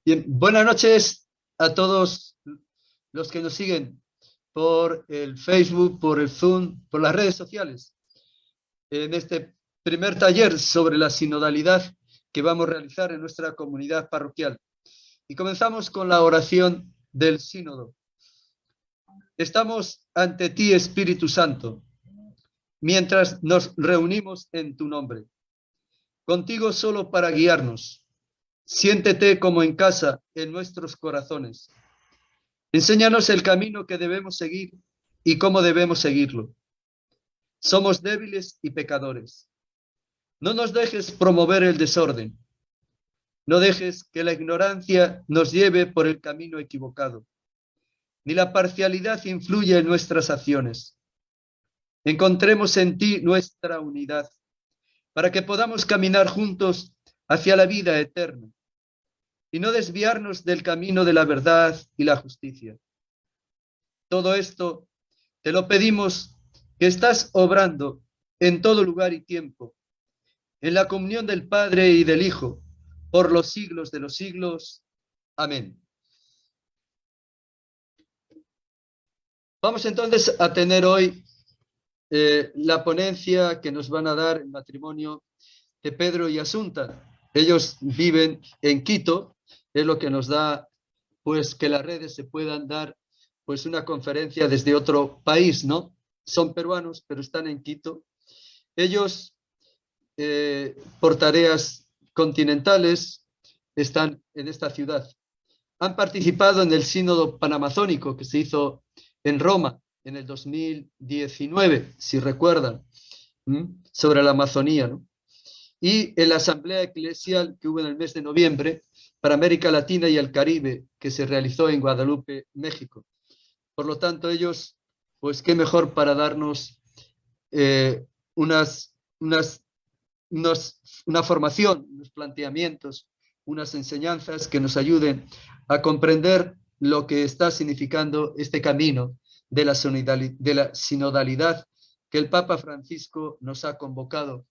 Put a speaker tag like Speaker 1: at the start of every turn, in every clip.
Speaker 1: Bien, buenas noches a todos los que nos siguen por el Facebook, por el Zoom, por las redes sociales, en este primer taller sobre la sinodalidad que vamos a realizar en nuestra comunidad parroquial. Y comenzamos con la oración del sínodo. Estamos ante ti, Espíritu Santo, mientras nos reunimos en tu nombre. Contigo solo para guiarnos. Siéntete como en casa en nuestros corazones. Enséñanos el camino que debemos seguir y cómo debemos seguirlo. Somos débiles y pecadores. No nos dejes promover el desorden. No dejes que la ignorancia nos lleve por el camino equivocado, ni la parcialidad influya en nuestras acciones. Encontremos en ti nuestra unidad, para que podamos caminar juntos hacia la vida eterna y no desviarnos del camino de la verdad y la justicia. Todo esto te lo pedimos, que estás obrando en todo lugar y tiempo, en la comunión del Padre y del Hijo, por los siglos de los siglos. Amén. Vamos entonces a tener hoy la ponencia que nos van a dar el matrimonio de Pedro y Asunta. Ellos viven en Quito, es lo que nos da pues que las redes se puedan dar pues una conferencia desde otro país, ¿no? Son peruanos, pero están en Quito. Ellos, por tareas continentales, están en esta ciudad. Han participado en el sínodo panamazónico que se hizo en Roma en el 2019, si recuerdan, sobre la Amazonía, ¿no? Y en la asamblea eclesial que hubo en el mes de noviembre para América Latina y el Caribe, que se realizó en Guadalupe, México. Por lo tanto, ellos, pues qué mejor para darnos unas, una formación, unos planteamientos, unas enseñanzas que nos ayuden a comprender lo que está significando este camino de la sinodalidad que el Papa Francisco nos ha convocado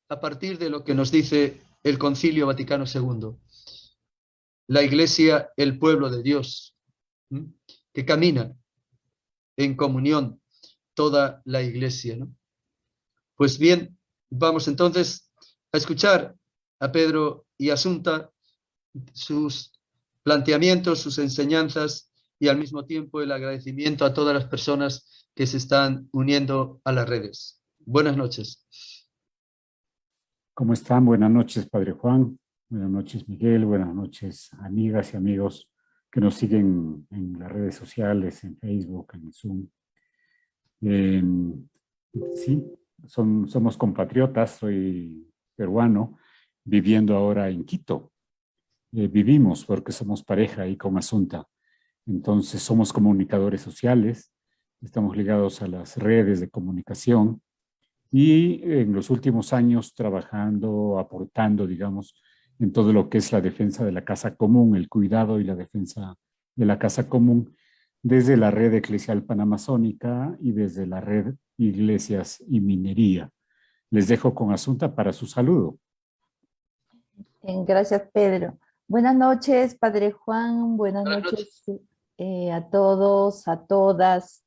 Speaker 1: a partir de lo que nos dice el Concilio Vaticano II. La Iglesia, el pueblo de Dios, que camina en comunión toda la Iglesia, ¿no? Pues bien, vamos entonces a escuchar a Pedro y Asunta, sus planteamientos, sus enseñanzas y al mismo tiempo el agradecimiento a todas las personas que se están uniendo a las redes. Buenas noches.
Speaker 2: ¿Cómo están? Buenas noches, Padre Juan. Buenas noches, Miguel. Buenas noches, amigas y amigos que nos siguen en las redes sociales, en Facebook, en Zoom. Sí, somos compatriotas, soy peruano, viviendo ahora en Quito. Vivimos porque somos pareja ahí con Asunta. Entonces somos comunicadores sociales, estamos ligados a las redes de comunicación y en los últimos años trabajando, aportando, digamos, en todo lo que es la defensa de la casa común, el cuidado y la defensa de la casa común, desde la red eclesial panamazónica y desde la red Iglesias y Minería. Les dejo con Asunta para su saludo.
Speaker 3: Gracias, Pedro. Buenas noches, Padre Juan. Buenas noches a todos, a todas.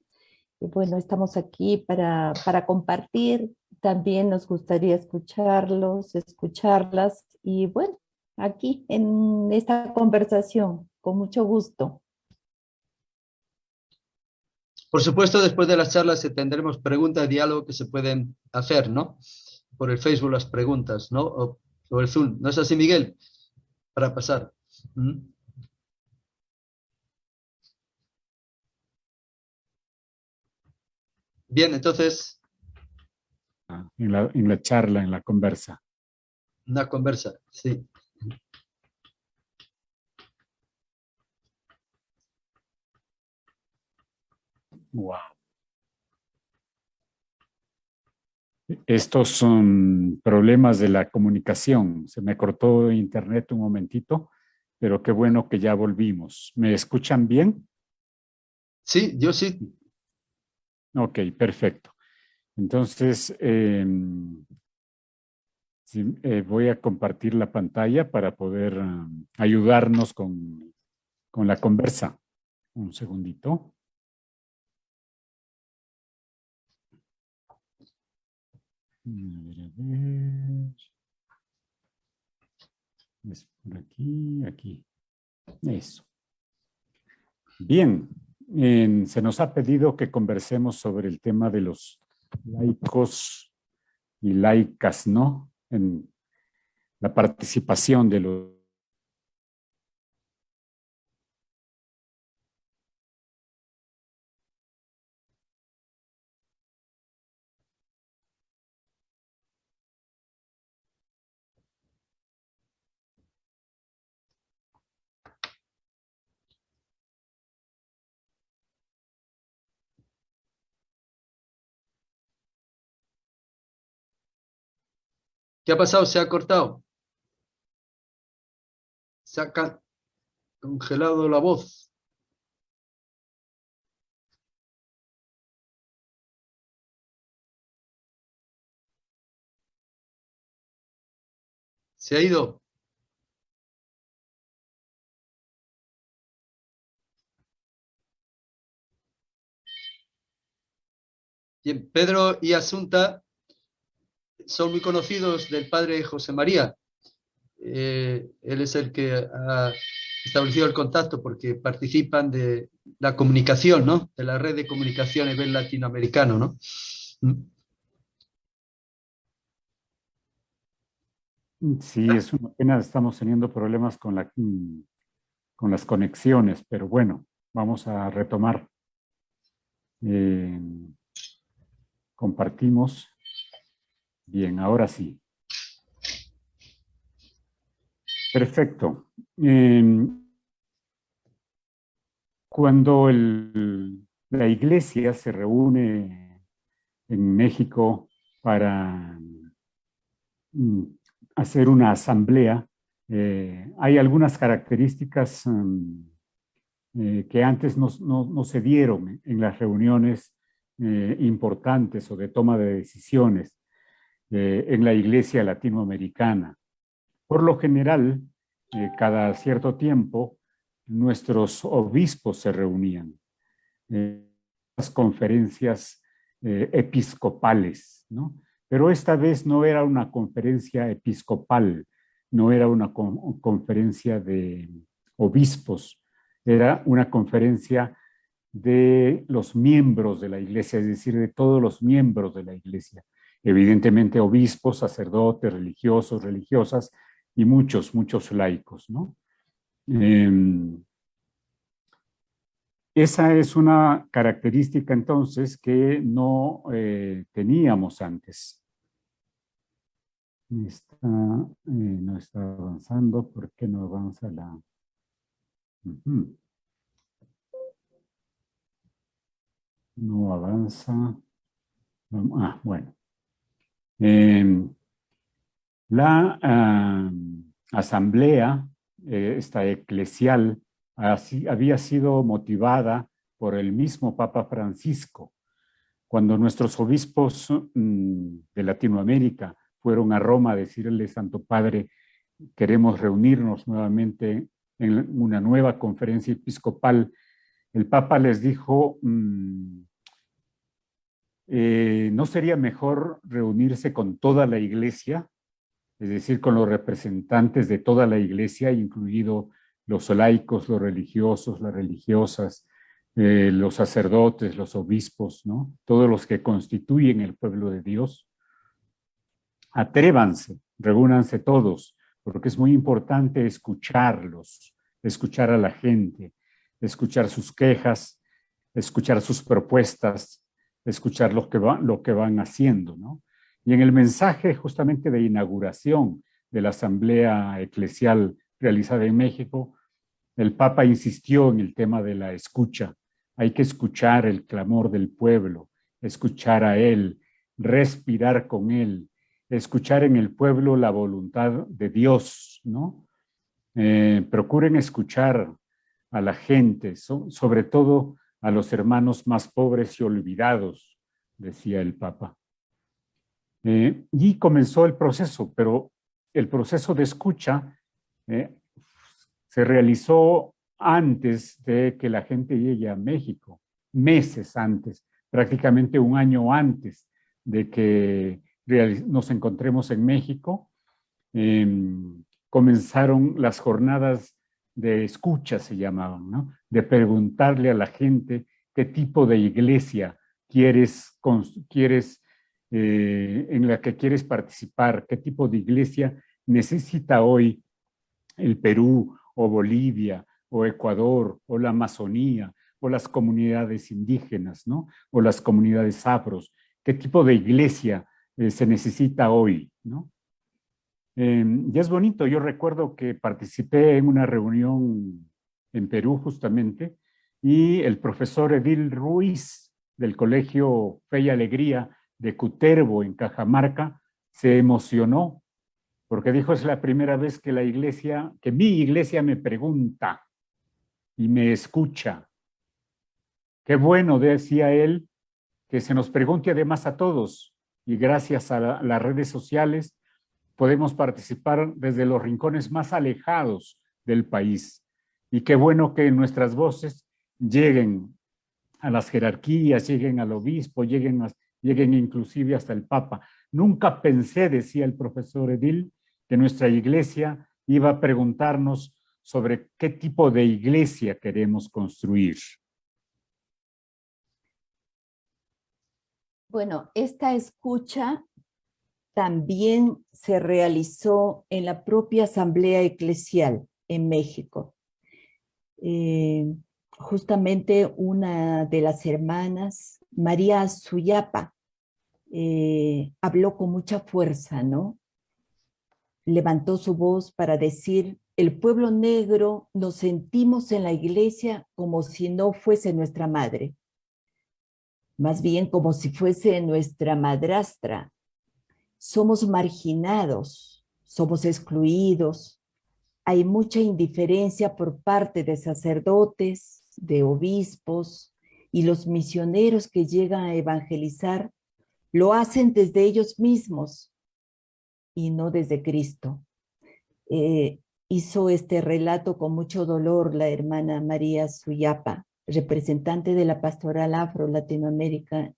Speaker 3: Y bueno, estamos aquí para compartir. También nos gustaría escucharlos, escucharlas. Y bueno, aquí en esta conversación, con mucho gusto.
Speaker 1: Por supuesto, después de las charlas tendremos preguntas, diálogo que se pueden hacer, ¿no? Por el Facebook las preguntas, ¿no? O el Zoom. ¿No es así, Miguel? Para pasar. Bien, entonces.
Speaker 2: En la charla, en la conversa.
Speaker 1: Una conversa, sí.
Speaker 2: Wow. Estos son problemas de la comunicación. Se me cortó internet un momentito, pero qué bueno que ya volvimos. ¿Me escuchan bien?
Speaker 1: Sí, yo sí.
Speaker 2: Ok, perfecto. Entonces, Sí, voy a compartir la pantalla para poder ayudarnos con la conversa. Un segundito. A ver, a ver. Es por aquí, aquí. Eso. Bien, se nos ha pedido que conversemos sobre el tema de los laicos y laicas, ¿no? En la participación de los...
Speaker 1: ¿Qué ha pasado? ¿Se ha cortado? ¿Se ha congelado la voz? ¿Se ha ido? Bien, Pedro y Asunta son muy conocidos del padre José María. Él es el que ha establecido el contacto porque participan de la comunicación, ¿no? De la red de comunicación a nivel latinoamericano, ¿no?
Speaker 2: Sí, es una pena, estamos teniendo problemas con con las conexiones, pero bueno, vamos a retomar. Compartimos. Bien, ahora sí. Perfecto. Cuando la iglesia se reúne en México para mm, hacer una asamblea, hay algunas características que antes no se dieron en las reuniones importantes o de toma de decisiones en la iglesia latinoamericana. Por lo general, cada cierto tiempo, nuestros obispos se reunían en las conferencias episcopales, ¿no? Pero esta vez no era una conferencia episcopal, no era una conferencia de obispos, era una conferencia de los miembros de la iglesia, es decir, de todos los miembros de la iglesia. Evidentemente, obispos, sacerdotes, religiosos, religiosas y muchos laicos, ¿no? Esa es una característica entonces que no teníamos antes. No está avanzando. ¿Por qué no avanza la...? No avanza. Bueno. La asamblea, esta eclesial, había sido motivada por el mismo Papa Francisco. Cuando nuestros obispos de Latinoamérica fueron a Roma a decirle, Santo Padre, queremos reunirnos nuevamente en una nueva conferencia episcopal, el Papa les dijo, ¿no sería mejor reunirse con toda la iglesia? Es decir, con los representantes de toda la iglesia, incluido los laicos, los religiosos, las religiosas, los sacerdotes, los obispos, ¿no? Todos los que constituyen el pueblo de Dios. Atrévanse, reúnanse todos, porque es muy importante escucharlos, escuchar a la gente, escuchar sus quejas, escuchar sus propuestas, escuchar lo que van haciendo, ¿no? Y en el mensaje justamente de inauguración de la Asamblea Eclesial realizada en México, el Papa insistió en el tema de la escucha. Hay que escuchar el clamor del pueblo, escuchar a él, respirar con él, escuchar en el pueblo la voluntad de Dios, ¿no? Procuren escuchar a la gente, sobre todo a los hermanos más pobres y olvidados, decía el Papa. Y comenzó el proceso, pero el proceso de escucha se realizó antes de que la gente llegue a México, meses antes, prácticamente un año antes de que nos encontremos en México. Comenzaron las jornadas de escucha, se llamaban, ¿no? De preguntarle a la gente qué tipo de iglesia en la que quieres participar, qué tipo de iglesia necesita hoy el Perú o Bolivia o Ecuador o la Amazonía o las comunidades indígenas, ¿no? O las comunidades afros. ¿Qué tipo de iglesia se necesita hoy, ¿no? Y es bonito, yo recuerdo que participé en una reunión en Perú justamente y el profesor Edil Ruiz del Colegio Fe y Alegría de Cutervo en Cajamarca se emocionó porque dijo es la primera vez que mi iglesia me pregunta y me escucha. Qué bueno, decía él, que se nos pregunte además a todos y gracias a las redes sociales podemos participar desde los rincones más alejados del país. Y qué bueno que nuestras voces lleguen a las jerarquías, lleguen al obispo, lleguen inclusive hasta el Papa. Nunca pensé, decía el profesor Edil, que nuestra iglesia iba a preguntarnos sobre qué tipo de iglesia queremos construir.
Speaker 3: Bueno, esta escucha también se realizó en la propia Asamblea Eclesial en México. Justamente una de las hermanas, María Suyapa, habló con mucha fuerza, ¿no? Levantó su voz para decir, el pueblo negro nos sentimos en la iglesia como si no fuese nuestra madre, más bien como si fuese nuestra madrastra. Somos marginados, somos excluidos, hay mucha indiferencia por parte de sacerdotes, de obispos y los misioneros que llegan a evangelizar lo hacen desde ellos mismos y no desde Cristo. Hizo este relato con mucho dolor la hermana María Suyapa, representante de la Pastoral Afro Latinoamérica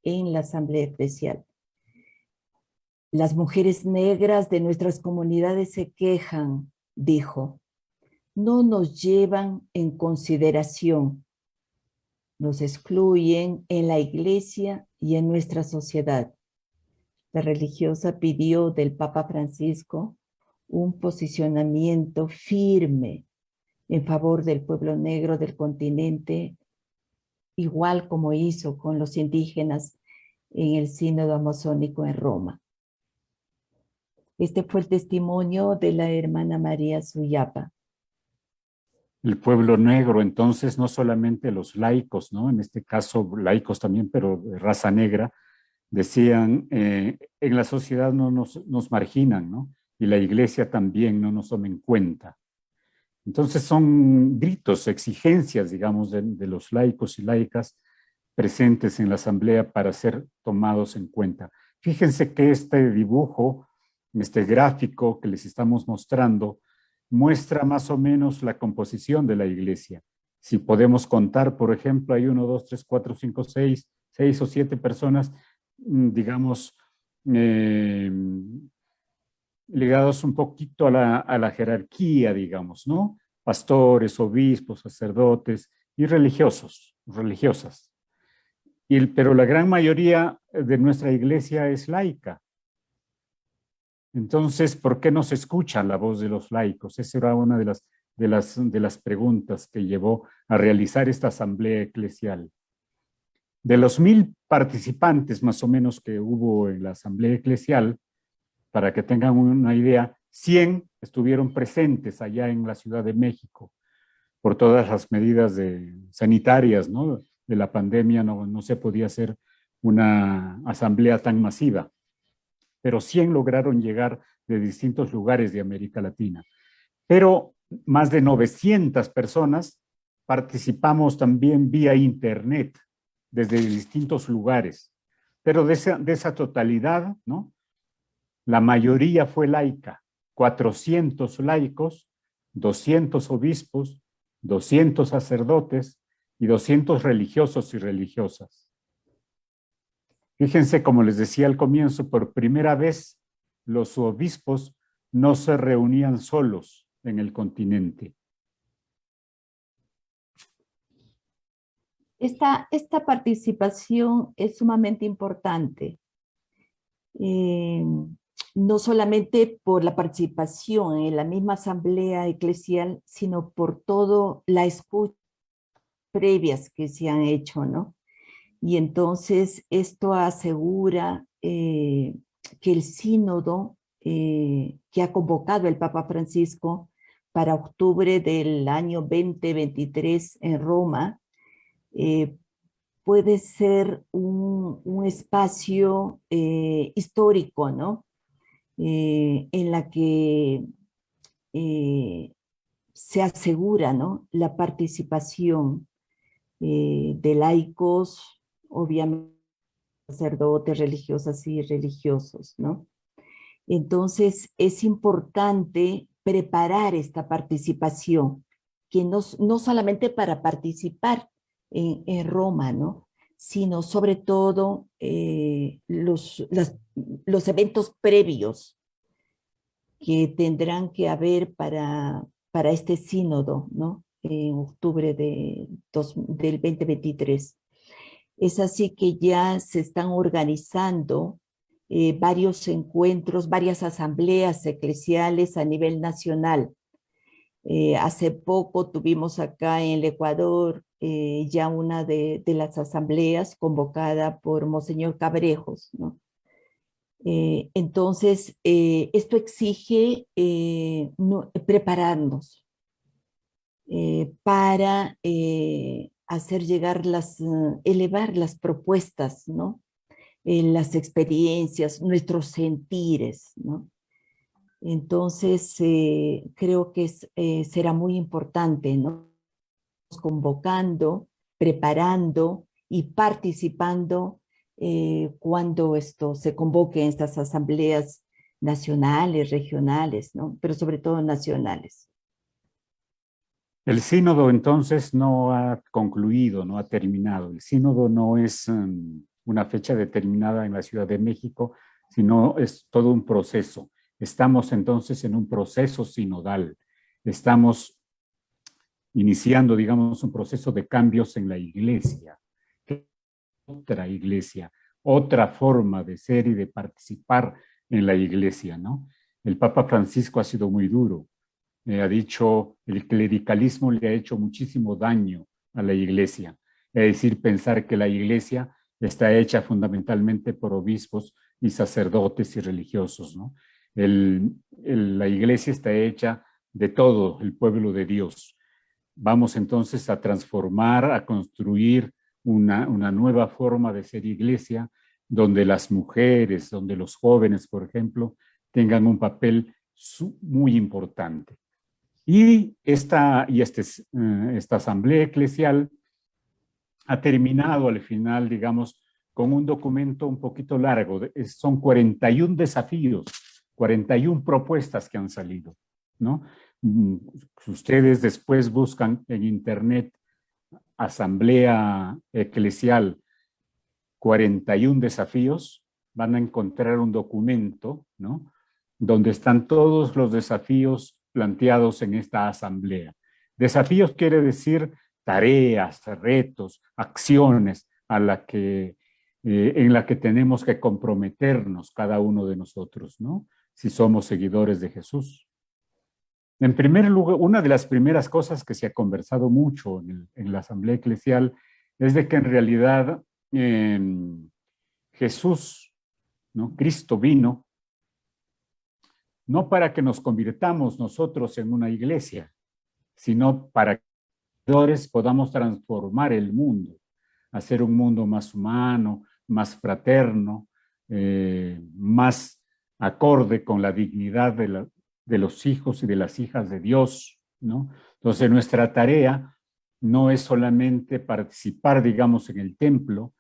Speaker 3: en la Asamblea Eclesial. Las mujeres negras de nuestras comunidades se quejan, dijo, no nos llevan en consideración, nos excluyen en la iglesia y en nuestra sociedad. La religiosa pidió del Papa Francisco un posicionamiento firme en favor del pueblo negro del continente, igual como hizo con los indígenas en el Sínodo Amazónico en Roma. Este fue el testimonio de la hermana María Suyapa.
Speaker 2: El pueblo negro, entonces, no solamente los laicos, ¿no? En este caso, laicos también, pero de raza negra, decían, en la sociedad no nos marginan, ¿no? Y la iglesia también no nos toma en cuenta. Entonces son gritos, exigencias, digamos, de los laicos y laicas presentes en la asamblea para ser tomados en cuenta. Fíjense que este dibujo, este gráfico que les estamos mostrando, muestra más o menos la composición de la iglesia. Si podemos contar, por ejemplo, hay 1, 2, 3, 4, 5, 6 o 7 personas, digamos, ligados un poquito a la jerarquía, digamos, ¿no? Pastores, obispos, sacerdotes y religiosas. Pero la gran mayoría de nuestra iglesia es laica. Entonces, ¿por qué no se escucha la voz de los laicos? Esa era una de las preguntas que llevó a realizar esta asamblea eclesial. De los 1000 participantes más o menos que hubo en la asamblea eclesial, para que tengan una idea, 100 estuvieron presentes allá en la Ciudad de México por todas las medidas sanitarias, ¿no? De la pandemia no se podía hacer una asamblea tan masiva, pero 100 lograron llegar de distintos lugares de América Latina. Pero más de 900 personas participamos también vía internet desde distintos lugares. pero de esa totalidad, ¿no? La mayoría fue laica, 400 laicos, 200 obispos, 200 sacerdotes y 200 religiosos y religiosas. Fíjense, como les decía al comienzo, por primera vez los obispos no se reunían solos en el continente.
Speaker 3: Esta participación es sumamente importante. No solamente por la participación en la misma asamblea eclesial, sino por toda la escucha previas que se han hecho, ¿no? Y entonces esto asegura que el sínodo que ha convocado el Papa Francisco para octubre del año 2023 en Roma puede ser un espacio histórico, ¿no? En la que se asegura, ¿no?, la participación de laicos, obviamente sacerdotes, religiosas y religiosos, ¿no? Entonces es importante preparar esta participación, que no solamente para participar en Roma, ¿no?, sino sobre todo los eventos previos que tendrán que haber para este sínodo, ¿no?, en octubre del 2023. Es así que ya se están organizando varios encuentros, varias asambleas eclesiales a nivel nacional. Hace poco tuvimos acá en el Ecuador ya una de las asambleas convocada por Monseñor Cabrejos, ¿no? Entonces, esto exige prepararnos para hacer llegar elevar las propuestas, ¿no?, las experiencias, nuestros sentires, ¿no? Entonces, creo que será muy importante, ¿no?, convocando, preparando y participando cuando esto se convoque en estas asambleas nacionales, regionales, ¿no?, pero sobre todo nacionales.
Speaker 2: El sínodo entonces no ha concluido, no ha terminado. El sínodo no es una fecha determinada en la Ciudad de México, sino es todo un proceso. Estamos entonces en un proceso sinodal. Estamos iniciando, digamos, un proceso de cambios en la iglesia. Otra iglesia, otra forma de ser y de participar en la iglesia, ¿no? El Papa Francisco ha sido muy duro. Ha dicho, el clericalismo le ha hecho muchísimo daño a la iglesia. Es decir, pensar que la iglesia está hecha fundamentalmente por obispos y sacerdotes y religiosos, ¿no? La iglesia está hecha de todo el pueblo de Dios. Vamos entonces a transformar, a construir una nueva forma de ser iglesia, donde las mujeres, donde los jóvenes, por ejemplo, tengan un papel muy importante. Y esta asamblea eclesial ha terminado al final, digamos, con un documento un poquito largo. Son 41 desafíos, 41 propuestas que han salido, ¿no? Si ustedes después buscan en internet asamblea eclesial 41 desafíos, van a encontrar un documento, ¿no?, donde están todos los desafíos planteados en esta asamblea. Desafíos quiere decir tareas, retos, acciones en la que tenemos que comprometernos cada uno de nosotros, ¿no?, si somos seguidores de Jesús. En primer lugar, una de las primeras cosas que se ha conversado mucho en la asamblea eclesial es de que en realidad Jesús, ¿no?, Cristo vino no para que nos convirtamos nosotros en una iglesia, sino para que los podamos transformar el mundo, hacer un mundo más humano, más fraterno, más acorde con la dignidad de los hijos y de las hijas de Dios, ¿no? Entonces, nuestra tarea no es solamente participar, digamos, en el templo,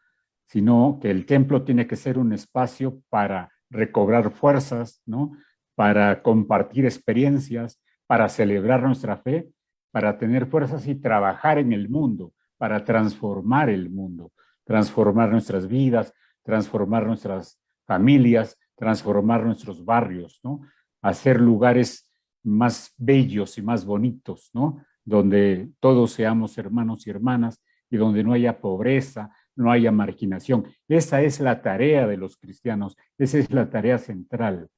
Speaker 2: sino que el templo tiene que ser un espacio para recobrar fuerzas, ¿no? Para compartir experiencias, para celebrar nuestra fe, para tener fuerzas y trabajar en el mundo, para transformar el mundo, transformar nuestras vidas, transformar nuestras familias, transformar nuestros barrios, ¿no? Hacer lugares más bellos y más bonitos, ¿no? Donde todos seamos hermanos y hermanas y donde no haya pobreza, no haya marginación. Esa es la tarea de los cristianos, esa es la tarea central.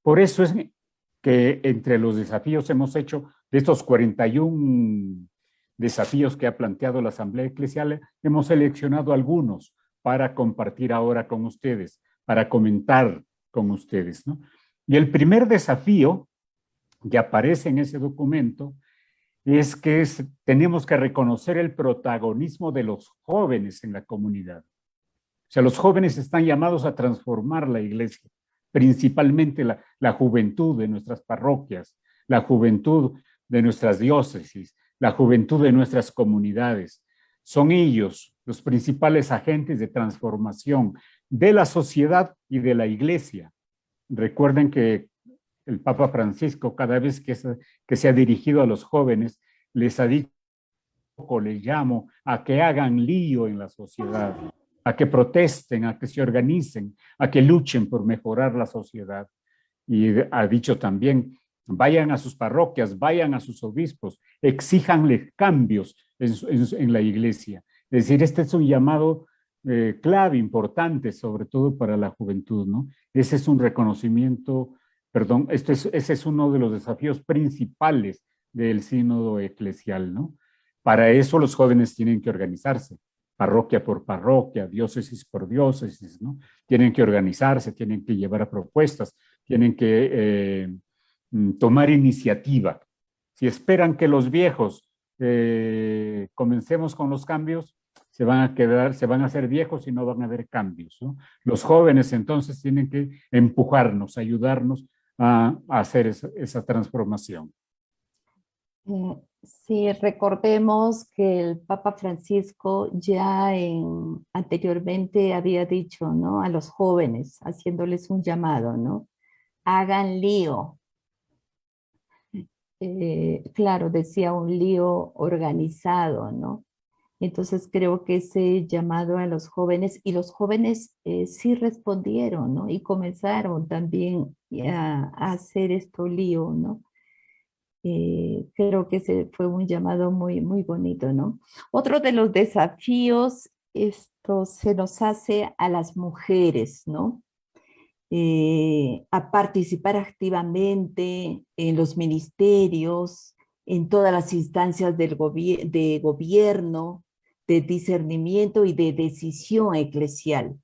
Speaker 2: Por eso es que entre los desafíos hemos hecho, de estos 41 desafíos que ha planteado la Asamblea Eclesial, hemos seleccionado algunos para compartir ahora con ustedes, para comentar con ustedes, ¿no? Y el primer desafío que aparece en ese documento es que tenemos que reconocer el protagonismo de los jóvenes en la comunidad. O sea, los jóvenes están llamados a transformar la iglesia, principalmente la juventud de nuestras parroquias, la juventud de nuestras diócesis, la juventud de nuestras comunidades. Son ellos los principales agentes de transformación de la sociedad y de la iglesia. Recuerden que el Papa Francisco, cada vez que se ha dirigido a los jóvenes, les ha dicho, les llamo a que hagan lío en la sociedad, a que protesten, a que se organicen, a que luchen por mejorar la sociedad. Y ha dicho también, vayan a sus parroquias, vayan a sus obispos, exíjanles cambios en la iglesia. Es decir, este es un llamado clave, importante, sobre todo para la juventud, ¿no? Ese es un reconocimiento, perdón, ese es uno de los desafíos principales del sínodo eclesial, ¿no? Para eso los jóvenes tienen que organizarse, parroquia por parroquia, diócesis por diócesis, ¿no? Tienen que organizarse, tienen que llevar propuestas, tienen que tomar iniciativa. Si esperan que los viejos comencemos con los cambios, se van a hacer viejos y no van a haber cambios, ¿no? Los jóvenes entonces tienen que empujarnos, ayudarnos a hacer esa transformación.
Speaker 3: Sí, recordemos que el Papa Francisco ya anteriormente había dicho, ¿no? A los jóvenes, haciéndoles un llamado, ¿no? Hagan lío. Claro, decía un lío organizado, ¿no? Entonces creo que ese llamado a los jóvenes, y los jóvenes sí respondieron, ¿no? Y comenzaron también a hacer esto lío, ¿no? Creo que ese fue un llamado muy, muy bonito, ¿no? Otro de los desafíos, esto se nos hace a las mujeres, ¿no? A participar activamente en los ministerios, en todas las instancias de gobierno, de discernimiento y de decisión eclesial.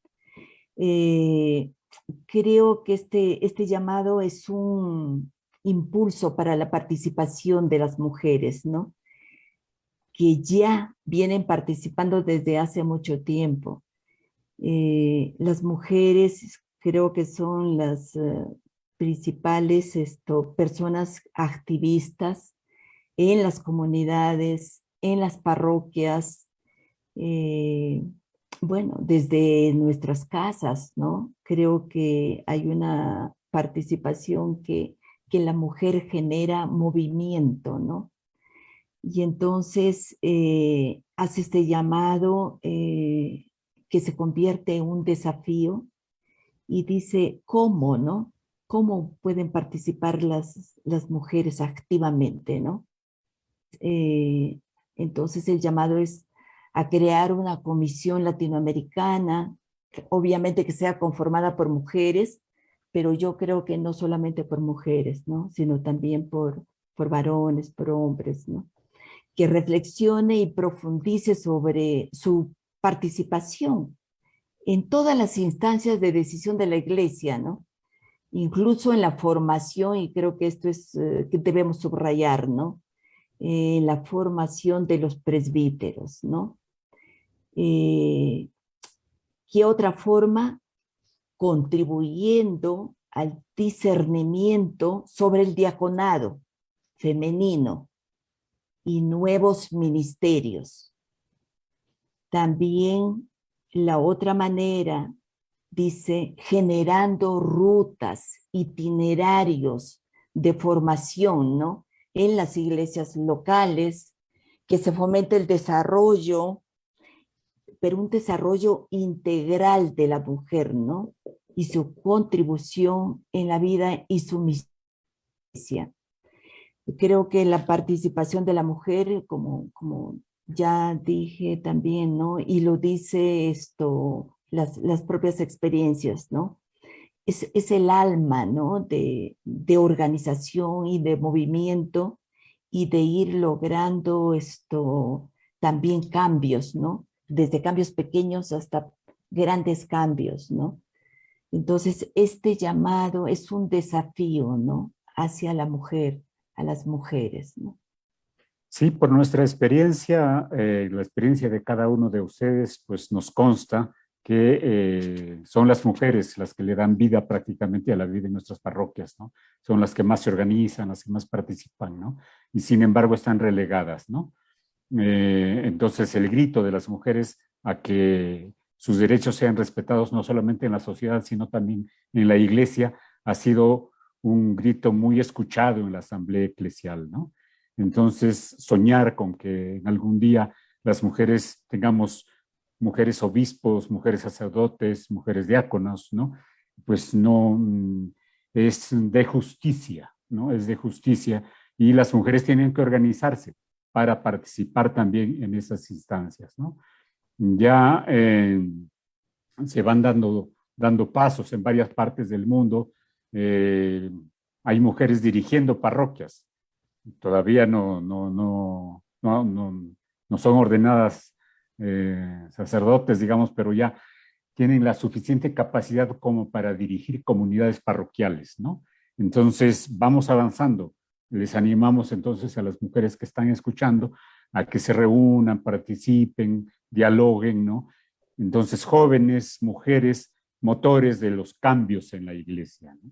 Speaker 3: Creo que este llamado es un impulso para la participación de las mujeres, ¿no? Que ya vienen participando desde hace mucho tiempo. Las mujeres creo que son las principales personas activistas en las comunidades, en las parroquias, bueno, desde nuestras casas, ¿no? Creo que hay una participación que la mujer genera movimiento, ¿no? Y entonces hace este llamado que se convierte en un desafío y dice, ¿cómo, no? ¿Cómo pueden participar las mujeres activamente, no? Entonces el llamado es a crear una comisión latinoamericana, obviamente que sea conformada por mujeres, pero yo creo que no solamente por mujeres, ¿no? Sino también por varones, por hombres, ¿no? Que reflexione y profundice sobre su participación en todas las instancias de decisión de la iglesia, ¿no? Incluso en la formación, y creo que esto es que debemos subrayar, ¿no? La formación de los presbíteros, ¿no? ¿Qué otra forma? Contribuyendo al discernimiento sobre el diaconado femenino y nuevos ministerios. También la otra manera, dice, generando rutas, itinerarios de formación, ¿no? En las iglesias locales, que se fomente el desarrollo, pero un desarrollo integral de la mujer, ¿no? Y su contribución en la vida y su misión. Creo que la participación de la mujer, como ya dije también, ¿no? Y lo dice las propias experiencias, ¿no? Es el alma, ¿no? De organización y de movimiento y de ir logrando también cambios, ¿no? Desde cambios pequeños hasta grandes cambios, ¿no? Entonces, este llamado es un desafío, ¿no? Hacia la mujer, a las mujeres, ¿no?
Speaker 2: Sí, por nuestra experiencia, la experiencia de cada uno de ustedes, pues nos consta que son las mujeres las que le dan vida prácticamente a la vida en nuestras parroquias, ¿no? Son las que más se organizan, las que más participan, ¿no? Y sin embargo están relegadas, ¿no? Entonces el grito de las mujeres a que sus derechos sean respetados no solamente en la sociedad, sino también en la iglesia, ha sido un grito muy escuchado en la asamblea eclesial, ¿no? Entonces, soñar con que en algún día las mujeres tengamos mujeres obispos, mujeres sacerdotes, mujeres diáconos, ¿no? Pues no es de justicia, ¿no? Es de justicia y las mujeres tienen que organizarse para participar también en esas instancias, ¿no? Ya se van dando pasos en varias partes del mundo. Hay mujeres dirigiendo parroquias. Todavía no son ordenadas sacerdotes, digamos, pero ya tienen la suficiente capacidad como para dirigir comunidades parroquiales, ¿no? Entonces, vamos avanzando. Les animamos entonces a las mujeres que están escuchando a que se reúnan, participen, dialoguen, ¿no? Entonces, jóvenes, mujeres, motores de los cambios en la iglesia, ¿no?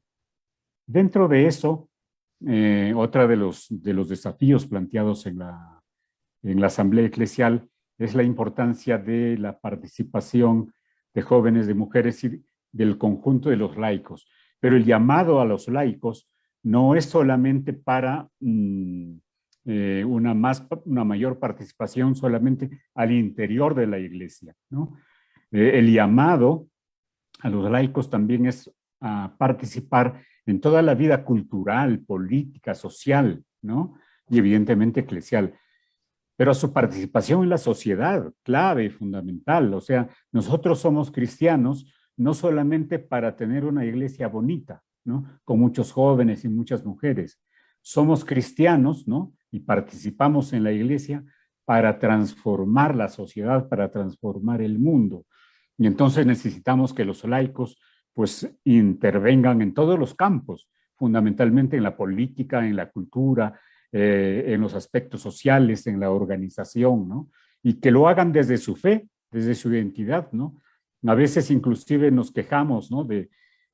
Speaker 2: Dentro de eso, otra de los desafíos planteados en la Asamblea Eclesial es la importancia de la participación de jóvenes, de mujeres y del conjunto de los laicos. Pero el llamado a los laicos no es solamente para una mayor participación solamente al interior de la iglesia, ¿no? El llamado a los laicos también es a participar en toda la vida cultural, política, social, ¿no? Y evidentemente eclesial. Pero a su participación en la sociedad, clave y fundamental. O sea, nosotros somos cristianos no solamente para tener una iglesia bonita, ¿no? Con muchos jóvenes y muchas mujeres. Somos cristianos, ¿no? Y participamos en la iglesia para transformar la sociedad, para transformar el mundo. Y entonces necesitamos que los laicos pues intervengan en todos los campos, fundamentalmente en la política, en la cultura, en los aspectos sociales, en la organización, ¿no? Y que lo hagan desde su fe, desde su identidad, ¿no? A veces inclusive nos quejamos, ¿no?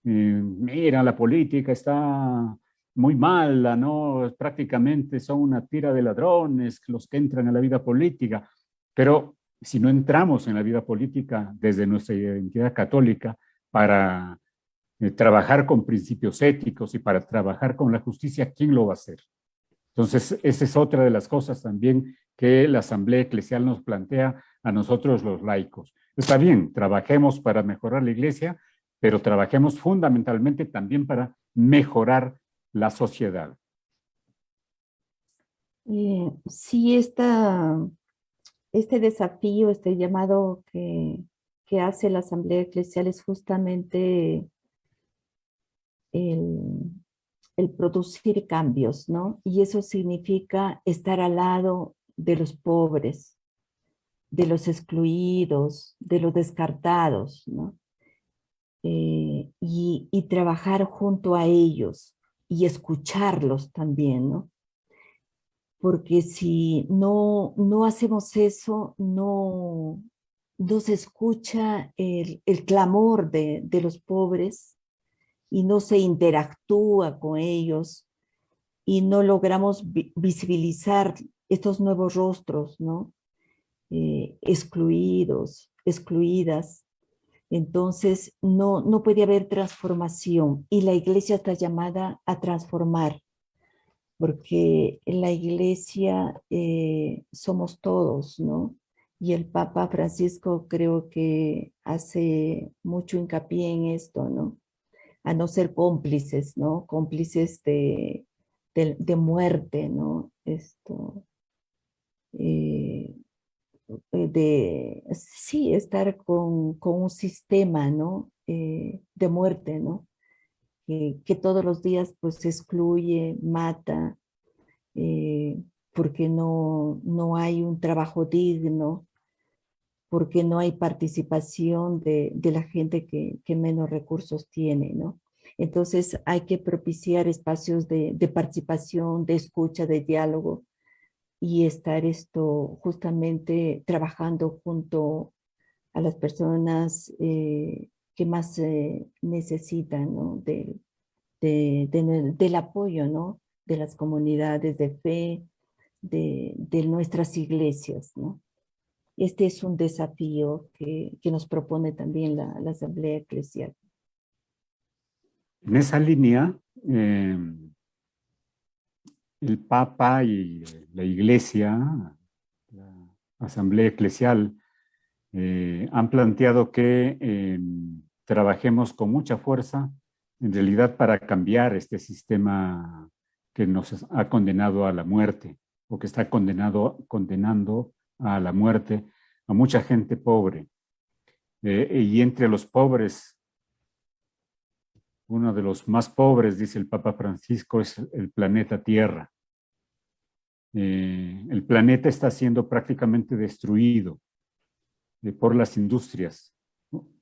Speaker 2: Mira, la política está muy mala, ¿no? Prácticamente son una tira de ladrones los que entran a la vida política, pero si no entramos en la vida política desde nuestra identidad católica para trabajar con principios éticos y para trabajar con la justicia, ¿quién lo va a hacer? Entonces, esa es otra de las cosas también que la Asamblea Eclesial nos plantea a nosotros los laicos. Está bien, trabajemos para mejorar la iglesia, pero trabajemos fundamentalmente también para mejorar la sociedad.
Speaker 3: Sí, este desafío, este llamado que hace la Asamblea Eclesial es justamente el producir cambios, ¿no? Y eso significa estar al lado de los pobres, de los excluidos, de los descartados, ¿no? Y trabajar junto a ellos y escucharlos también, ¿no? Porque si no hacemos eso, no se escucha el clamor de los pobres y no se interactúa con ellos y no logramos visibilizar estos nuevos rostros, ¿no? excluidos, excluidas. Entonces, no puede haber transformación y la iglesia está llamada a transformar, porque en la iglesia somos todos, ¿no? Y el Papa Francisco creo que hace mucho hincapié en esto, ¿no? A no ser cómplices, ¿no? Cómplices de muerte, ¿no? Eh, sí, estar con un sistema, ¿no? De muerte, ¿no? Que todos los días pues excluye, mata, eh, porque no hay un trabajo digno, porque no hay participación de la gente que menos recursos tiene, ¿no? Entonces hay que propiciar espacios de participación, de escucha, de diálogo y estar justamente trabajando junto a las personas que más necesitan, ¿no? Del apoyo, ¿no? De las comunidades de fe, de nuestras iglesias, ¿no? Este es un desafío que nos propone también la Asamblea Eclesial.
Speaker 2: En esa línea, el Papa y la Iglesia, la Asamblea Eclesial, han planteado que trabajemos con mucha fuerza, en realidad, para cambiar este sistema que nos ha condenado a la muerte, o que está condenando a la muerte a mucha gente pobre. Y entre los pobres, uno de los más pobres, dice el Papa Francisco, es el planeta Tierra. El planeta está siendo prácticamente destruido por las industrias.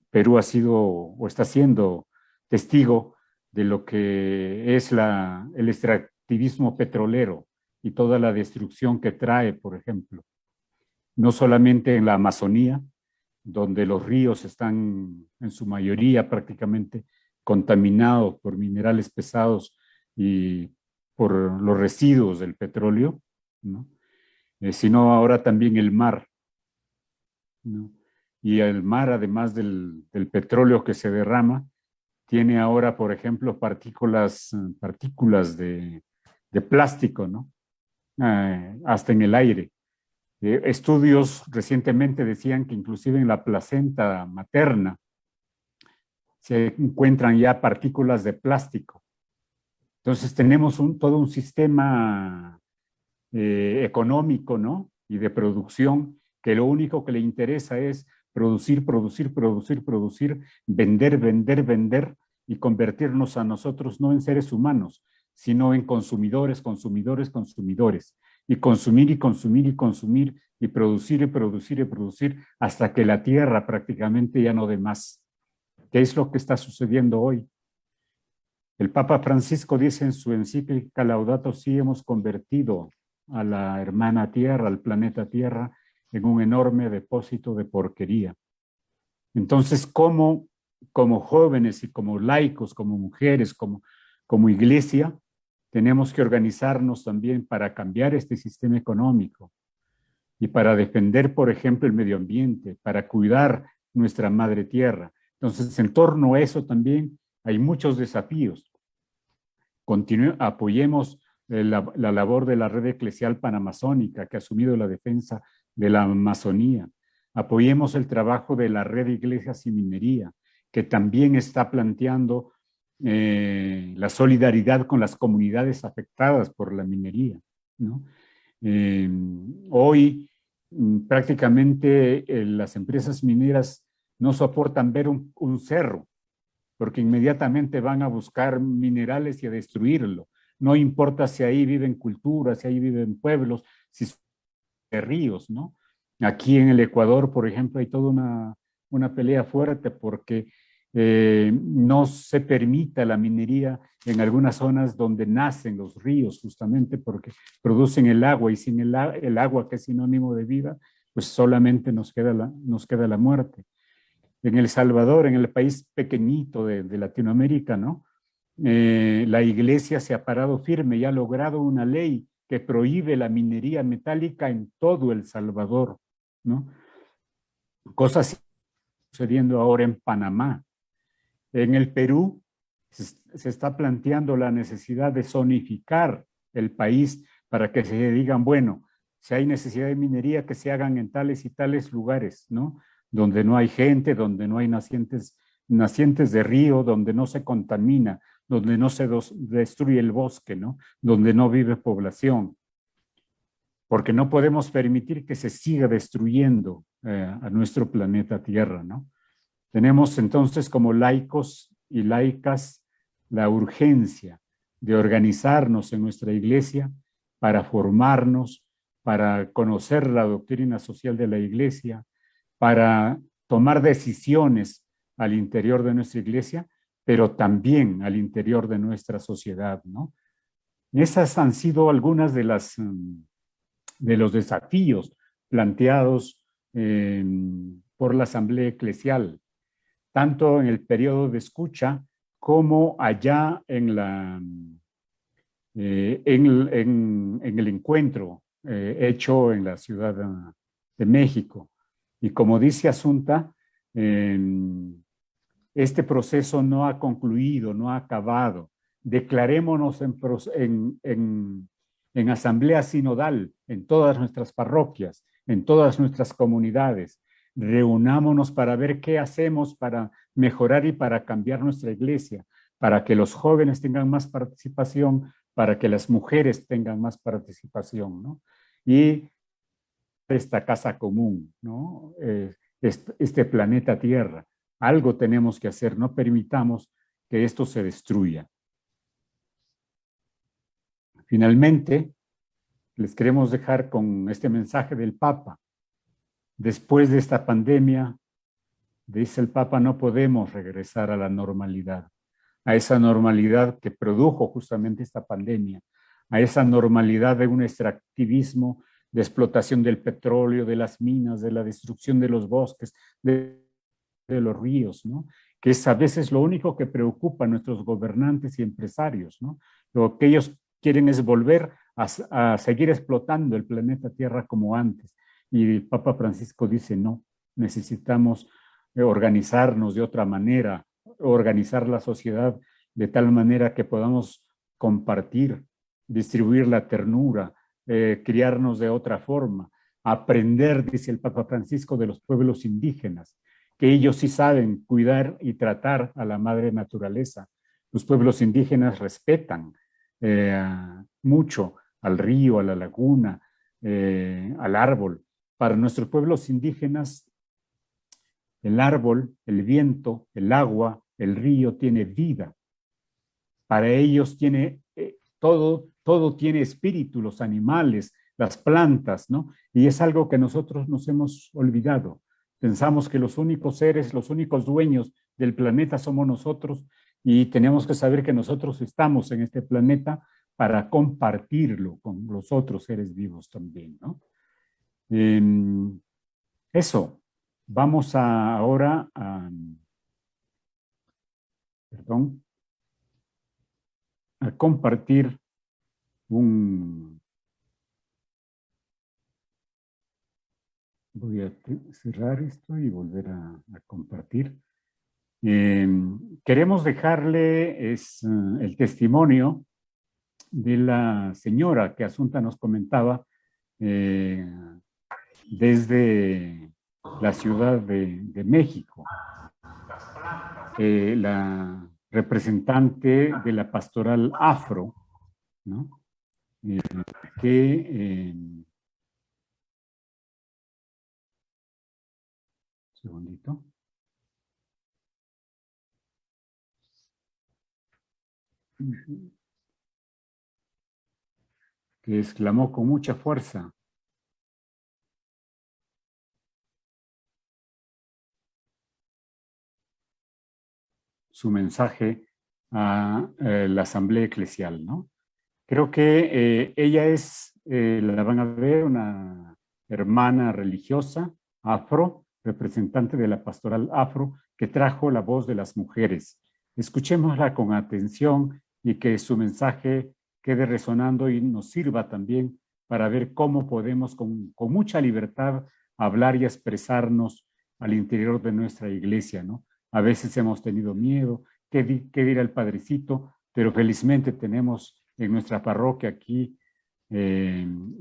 Speaker 2: Perú ha sido o está siendo testigo de lo que es el extractivismo petrolero y toda la destrucción que trae, por ejemplo, no solamente en la Amazonía, donde los ríos están en su mayoría prácticamente contaminados por minerales pesados y por los residuos del petróleo, ¿no? Sino ahora también el mar, ¿no? Y el mar, además del petróleo que se derrama, tiene ahora, por ejemplo, partículas de plástico, ¿no? Hasta en el aire. Estudios recientemente decían que inclusive en la placenta materna se encuentran ya partículas de plástico. Entonces tenemos todo un sistema económico, ¿no? Y de producción que lo único que le interesa es producir, producir, producir, producir, vender, vender, vender y convertirnos a nosotros no en seres humanos, sino en consumidores, consumidores, consumidores. Y consumir y consumir y consumir y producir y producir y producir hasta que la tierra prácticamente ya no dé más. ¿Qué es lo que está sucediendo hoy? El Papa Francisco dice en su encíclica Laudato Si, hemos convertido a la hermana Tierra, al planeta Tierra, en un enorme depósito de porquería. Entonces, ¿cómo como jóvenes y como laicos, como mujeres, como iglesia, tenemos que organizarnos también para cambiar este sistema económico y para defender, por ejemplo, el medio ambiente, para cuidar nuestra madre tierra? Entonces, en torno a eso también hay muchos desafíos. Apoyemos la labor de la red eclesial panamazónica que ha asumido la defensa de la Amazonía. Apoyemos el trabajo de la red de iglesias y minería, que también está planteando la solidaridad con las comunidades afectadas por la minería, ¿no? Hoy prácticamente las empresas mineras no soportan ver un cerro, porque inmediatamente van a buscar minerales y a destruirlo. No importa si ahí viven culturas, si ahí viven pueblos, si son ríos, ¿no? Aquí en el Ecuador, por ejemplo, hay toda una pelea fuerte porque no se permita la minería en algunas zonas donde nacen los ríos, justamente porque producen el agua, y sin el agua, que es sinónimo de vida, pues solamente nos queda la muerte. En El Salvador, en el país pequeñito de Latinoamérica, ¿no? La iglesia se ha parado firme y ha logrado una ley que prohíbe la minería metálica en todo El Salvador. ¿no? Cosas sucediendo ahora en Panamá. En el Perú se está planteando la necesidad de zonificar el país para que se digan, bueno, si hay necesidad de minería, que se hagan en tales y tales lugares, ¿no? Donde no hay gente, donde no hay nacientes de río, donde no se contamina, donde no se destruye el bosque, ¿no? Donde no vive población. Porque no podemos permitir que se siga destruyendo a nuestro planeta Tierra, ¿no? Tenemos entonces como laicos y laicas la urgencia de organizarnos en nuestra iglesia para formarnos, para conocer la doctrina social de la iglesia, para tomar decisiones al interior de nuestra iglesia, pero también al interior de nuestra sociedad, ¿no? Esas han sido algunas de los desafíos planteados por la Asamblea Eclesial, tanto en el periodo de escucha como allá en el encuentro hecho en la Ciudad de México. Y como dice Asunta, este proceso no ha concluido, no ha acabado. Declarémonos en asamblea sinodal, en todas nuestras parroquias, en todas nuestras comunidades. Reunámonos para ver qué hacemos para mejorar y para cambiar nuestra iglesia, para que los jóvenes tengan más participación, para que las mujeres tengan más participación, ¿no? Y esta casa común, ¿no? Este planeta Tierra. Algo tenemos que hacer, no permitamos que esto se destruya. Finalmente, les queremos dejar con este mensaje del Papa. Después de esta pandemia, dice el Papa, no podemos regresar a la normalidad, a esa normalidad que produjo justamente esta pandemia, a esa normalidad de un extractivismo, de explotación del petróleo, de las minas, de la destrucción de los bosques, de los ríos, ¿no? Que es a veces lo único que preocupa a nuestros gobernantes y empresarios, ¿no? Lo que ellos quieren es volver a seguir explotando el planeta Tierra como antes. Y el Papa Francisco dice, no, necesitamos organizarnos de otra manera, organizar la sociedad de tal manera que podamos compartir, distribuir la ternura, criarnos de otra forma, aprender, dice el Papa Francisco, de los pueblos indígenas, que ellos sí saben cuidar y tratar a la madre naturaleza. Los pueblos indígenas respetan mucho al río, a la laguna, al árbol. Para nuestros pueblos indígenas, el árbol, el viento, el agua, el río tiene vida. Para ellos tiene todo tiene espíritu, los animales, las plantas, ¿no? Y es algo que nosotros nos hemos olvidado. Pensamos que los únicos seres, los únicos dueños del planeta somos nosotros y tenemos que saber que nosotros estamos en este planeta para compartirlo con los otros seres vivos también, ¿no? Eso. Vamos ahora a compartir voy a cerrar esto y volver a compartir. Queremos dejarle el testimonio de la señora que Asunta nos comentaba desde la Ciudad de México. La representante de la pastoral afro, ¿no? Segundito. Que exclamó con mucha fuerza: su mensaje a la Asamblea Eclesial, ¿no? Creo que ella es, la van a ver, una hermana religiosa afro, representante de la pastoral afro, que trajo la voz de las mujeres. Escuchémosla con atención y que su mensaje quede resonando y nos sirva también para ver cómo podemos con mucha libertad hablar y expresarnos al interior de nuestra iglesia, ¿no? A veces hemos tenido miedo, ¿qué dirá el padrecito? Pero felizmente tenemos en nuestra parroquia aquí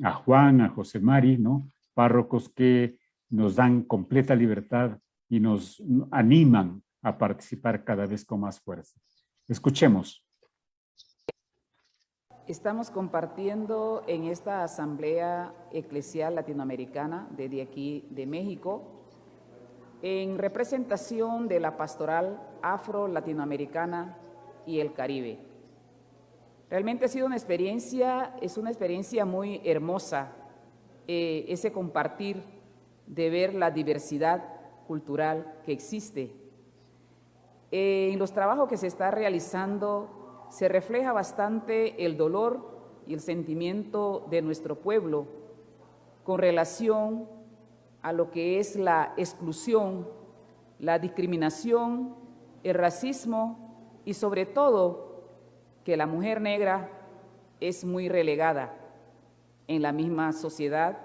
Speaker 2: a Juan, a José Mari, ¿no? Párrocos que nos dan completa libertad y nos animan a participar cada vez con más fuerza. Escuchemos.
Speaker 4: Estamos compartiendo en esta Asamblea Eclesial Latinoamericana desde aquí de México en representación de la pastoral afro-latinoamericana y el Caribe. Realmente ha sido una experiencia, es una experiencia muy hermosa, ese compartir de ver la diversidad cultural que existe. En los trabajos que se está realizando se refleja bastante el dolor y el sentimiento de nuestro pueblo con relación a lo que es la exclusión, la discriminación, el racismo y sobre todo que la mujer negra es muy relegada en la misma sociedad,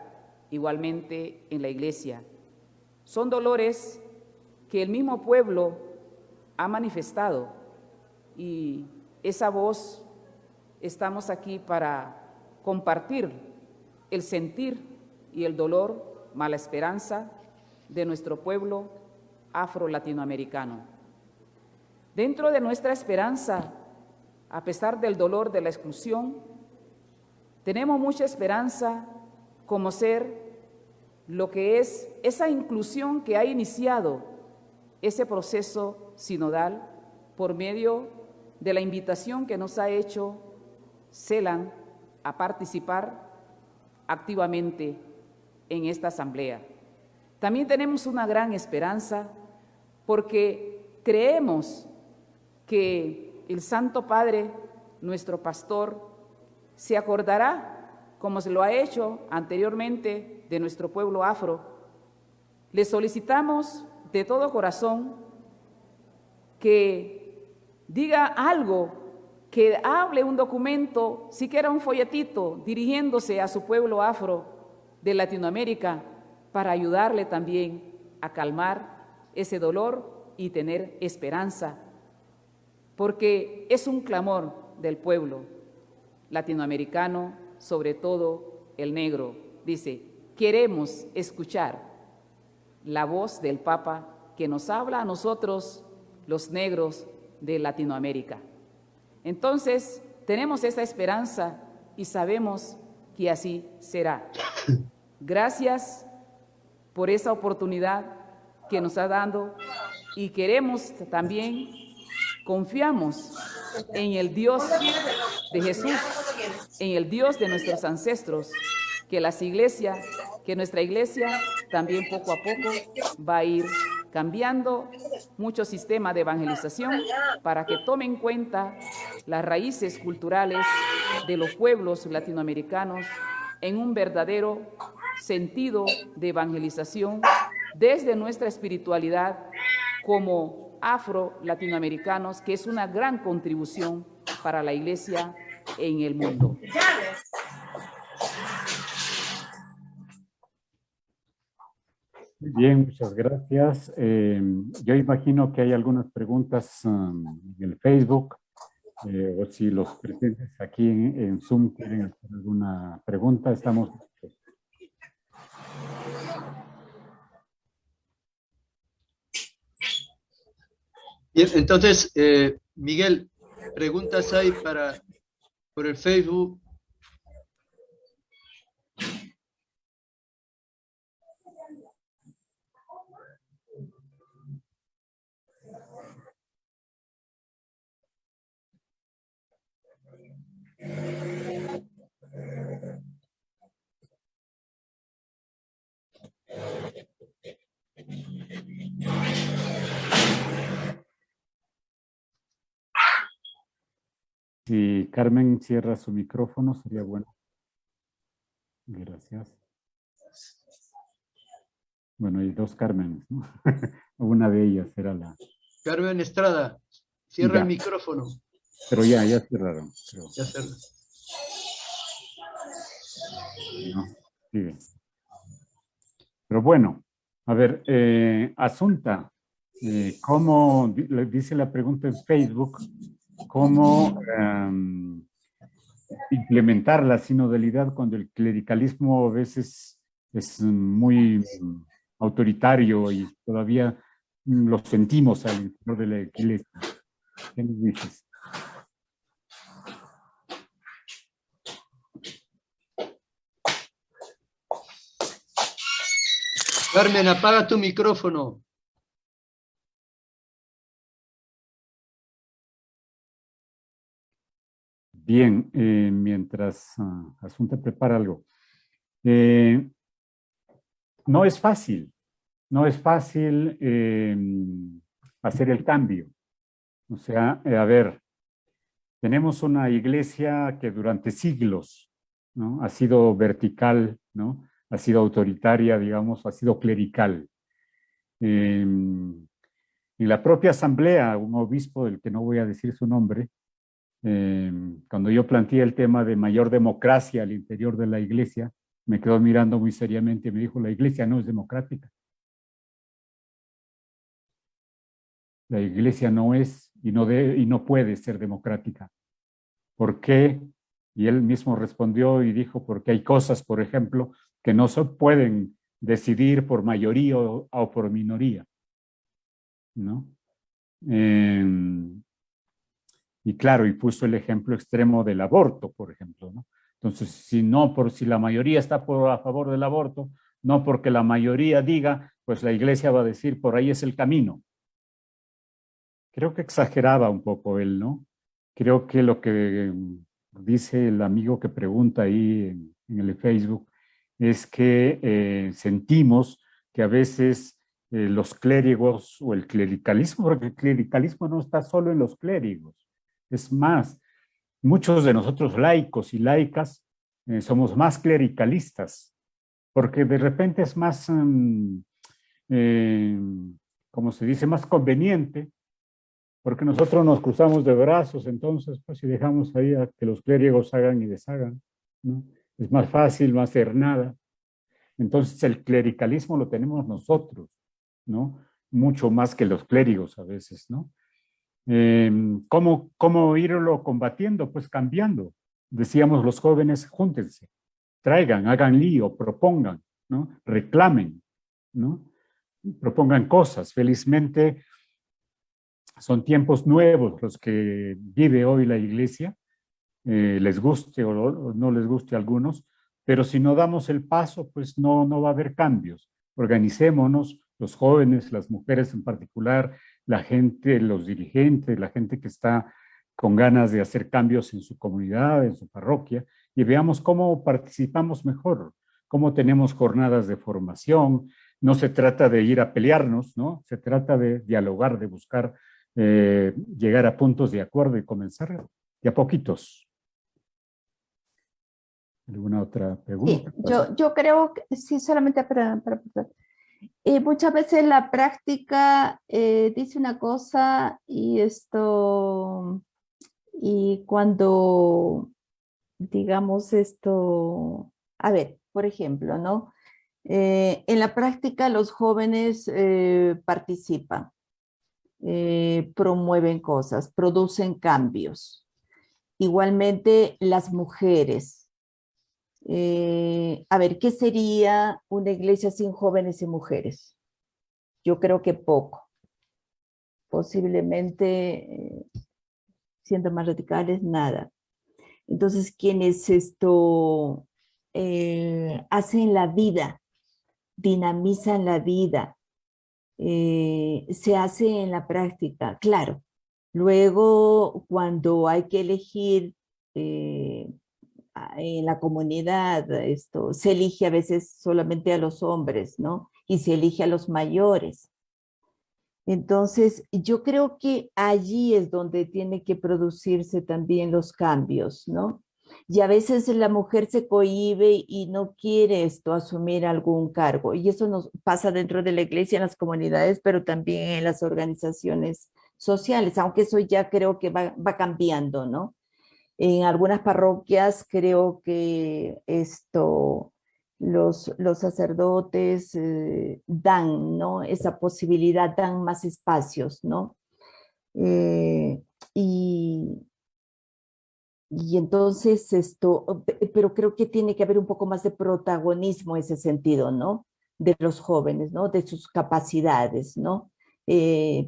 Speaker 4: igualmente en la iglesia. Son dolores que el mismo pueblo ha manifestado y esa voz estamos aquí para compartir el sentir y el dolor, mala esperanza de nuestro pueblo afro-latinoamericano. Dentro de nuestra esperanza, a pesar del dolor de la exclusión, tenemos mucha esperanza como ser lo que es esa inclusión que ha iniciado ese proceso sinodal por medio de la invitación que nos ha hecho CELAN a participar activamente en esta asamblea. También tenemos una gran esperanza porque creemos que el Santo Padre, nuestro pastor, se acordará, como se lo ha hecho anteriormente, de nuestro pueblo afro. Le solicitamos de todo corazón que diga algo, que hable un documento, siquiera un folletito, dirigiéndose a su pueblo afro de Latinoamérica para ayudarle también a calmar ese dolor y tener esperanza, porque es un clamor del pueblo latinoamericano, sobre todo el negro. Dice, queremos escuchar la voz del Papa que nos habla a nosotros, los negros de Latinoamérica. Entonces, tenemos esa esperanza y sabemos que así será. Gracias por esa oportunidad que nos ha dado y queremos también, confiamos en el Dios de Jesús, en el Dios de nuestros ancestros, que nuestra iglesia también poco a poco va a ir cambiando mucho sistema de evangelización para que tome en cuenta las raíces culturales de los pueblos latinoamericanos en un verdadero sentido de evangelización desde nuestra espiritualidad como afro-latinoamericanos, que es una gran contribución para la iglesia en el mundo.
Speaker 2: Bien, muchas gracias. Yo imagino que hay algunas preguntas en el Facebook, o si los presentes aquí en Zoom quieren hacer alguna pregunta, estamos.
Speaker 1: Bien, entonces, Miguel, preguntas hay por el Facebook.
Speaker 2: Si Carmen cierra su micrófono, sería bueno. Gracias. Bueno, hay dos Carmen, ¿no? Una de ellas era la...
Speaker 1: Carmen Estrada, cierra el micrófono.
Speaker 2: Pero ya cerraron, creo.
Speaker 1: Ya cerró.
Speaker 2: No, sigue. Pero bueno, a ver, Asunta, ¿cómo, le dice la pregunta en Facebook, cómo implementar la sinodalidad cuando el clericalismo a veces es muy autoritario y todavía lo sentimos al interior de la iglesia? ¿Qué nos dices?
Speaker 1: Carmen, apaga tu micrófono.
Speaker 2: Bien, mientras Asunta prepara algo. No es fácil hacer el cambio. O sea, a ver, tenemos una iglesia que durante siglos, ¿no?, ha sido vertical, ¿no?, ha sido autoritaria, digamos, ha sido clerical. En la propia asamblea, un obispo del que no voy a decir su nombre, cuando yo planteé el tema de mayor democracia al interior de la iglesia, me quedó mirando muy seriamente y me dijo, la iglesia no es democrática. La iglesia no es y no puede ser democrática. ¿Por qué? Y él mismo respondió y dijo, porque hay cosas, por ejemplo, que no se pueden decidir por mayoría o por minoría, ¿no? Y claro, y puso el ejemplo extremo del aborto, por ejemplo, ¿no? Entonces, si la mayoría está a favor del aborto, no porque la mayoría diga, pues la iglesia va a decir, por ahí es el camino. Creo que exageraba un poco él, ¿no? Creo que lo que dice el amigo que pregunta ahí en el Facebook es que sentimos que a veces los clérigos o el clericalismo, porque el clericalismo no está solo en los clérigos, es más, muchos de nosotros laicos y laicas somos más clericalistas, porque de repente es más, como se dice, más conveniente, porque nosotros nos cruzamos de brazos, entonces, pues si dejamos ahí a que los clérigos hagan y deshagan, ¿no? Es más fácil, más hacer nada. Entonces el clericalismo lo tenemos nosotros, ¿no? Mucho más que los clérigos a veces, ¿no? ¿Cómo irlo combatiendo? Pues cambiando. Decíamos los jóvenes, júntense, traigan, hagan lío, propongan, ¿no? Reclamen, ¿no? Propongan cosas. Felizmente son tiempos nuevos los que vive hoy la iglesia, les guste o no les guste a algunos, pero si no damos el paso, pues no va a haber cambios. Organicémonos, los jóvenes, las mujeres en particular, la gente, los dirigentes, la gente que está con ganas de hacer cambios en su comunidad, en su parroquia, y veamos cómo participamos mejor, cómo tenemos jornadas de formación. No se trata de ir a pelearnos, ¿no? Se trata de dialogar, de buscar llegar a puntos de acuerdo y comenzar de a poquitos. ¿Alguna otra pregunta?
Speaker 3: Sí, yo creo que sí, solamente para muchas veces la práctica dice una cosa y y cuando, digamos a ver, por ejemplo, ¿no? En la práctica los jóvenes participan, promueven cosas, producen cambios. Igualmente las mujeres. A ver, ¿qué sería una iglesia sin jóvenes y mujeres? Yo creo que poco. Posiblemente, siendo más radicales, nada. Entonces, quienes hacen la vida, dinamizan la vida, se hace en la práctica, claro. Luego, cuando hay que elegir en la comunidad, se elige a veces solamente a los hombres, ¿no? Y se elige a los mayores. Entonces, yo creo que allí es donde tiene que producirse también los cambios, ¿no? Y a veces la mujer se cohíbe y no quiere asumir algún cargo. Y eso nos pasa dentro de la iglesia, en las comunidades, pero también en las organizaciones sociales, aunque eso ya creo que va cambiando, ¿no? En algunas parroquias creo que los sacerdotes dan, ¿no? Esa posibilidad, dan más espacios, ¿no? Eh, y, y entonces pero creo que tiene que haber un poco más de protagonismo en ese sentido, ¿no? De los jóvenes, ¿no? De sus capacidades, ¿no?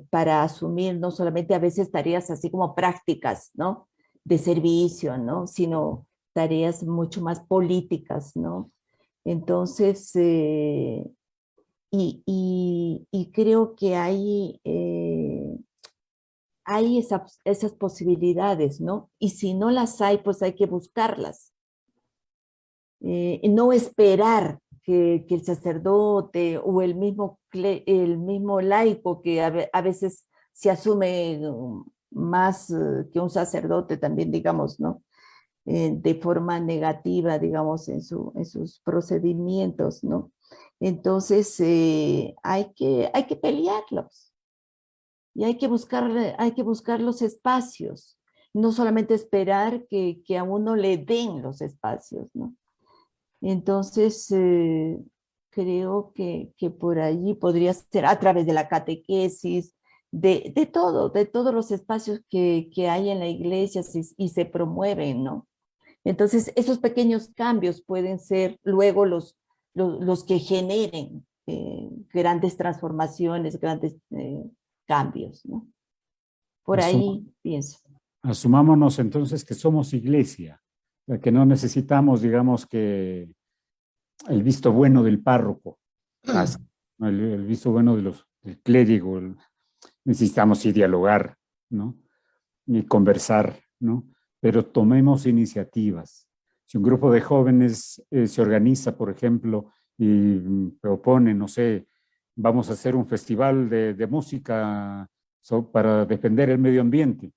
Speaker 3: Para asumir no solamente a veces tareas así como prácticas, ¿no? De servicio, ¿no? Sino tareas mucho más políticas, ¿no? Entonces, y creo que hay esas posibilidades, ¿no? Y si no las hay, pues hay que buscarlas. No esperar que el sacerdote o el mismo laico que a veces se asume más que un sacerdote también, digamos, ¿no? De forma negativa, digamos, en sus procedimientos, ¿no? Entonces, hay que pelearlos y hay que buscar los espacios, no solamente esperar que a uno le den los espacios, ¿no? Entonces, creo que por allí podría ser a través de la catequesis, de todos los espacios que hay en la iglesia y se promueven, ¿no? Entonces, esos pequeños cambios pueden ser luego los que generen grandes transformaciones, grandes cambios, ¿no? Por ahí pienso.
Speaker 2: Asumámonos entonces que somos iglesia, que no necesitamos, digamos, que el visto bueno del párroco, el visto bueno del clérigo, necesitamos sí dialogar, ¿no? Y conversar, ¿no? Pero tomemos iniciativas. Si un grupo de jóvenes se organiza, por ejemplo, y propone, no sé, vamos a hacer un festival de música para defender el medio ambiente,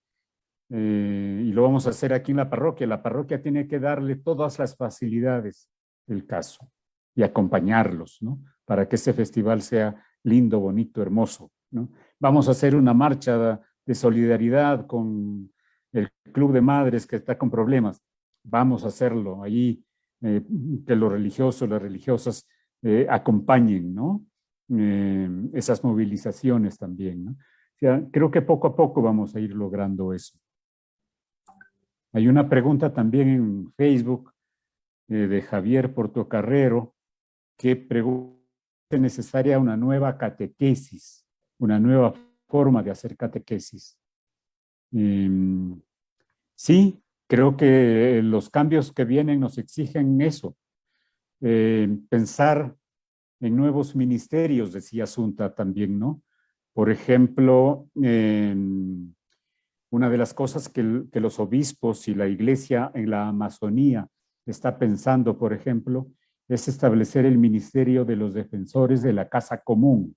Speaker 2: y lo vamos a hacer aquí en la parroquia tiene que darle todas las facilidades del caso y acompañarlos, ¿no? Para que ese festival sea lindo, bonito, hermoso, ¿no? Vamos a hacer una marcha de solidaridad con el Club de Madres que está con problemas. Vamos a hacerlo allí, que los religiosos, las religiosas acompañen, ¿no? Esas movilizaciones también, ¿no? O sea, creo que poco a poco vamos a ir logrando eso. Hay una pregunta también en Facebook de Javier Portocarrero que pregunta si es necesaria una nueva catequesis, una nueva forma de hacer catequesis. Sí, creo que los cambios que vienen nos exigen eso. Pensar en nuevos ministerios, decía Asunta también, ¿no? Por ejemplo, una de las cosas que los obispos y la iglesia en la Amazonía está pensando, por ejemplo, es establecer el ministerio de los defensores de la casa común,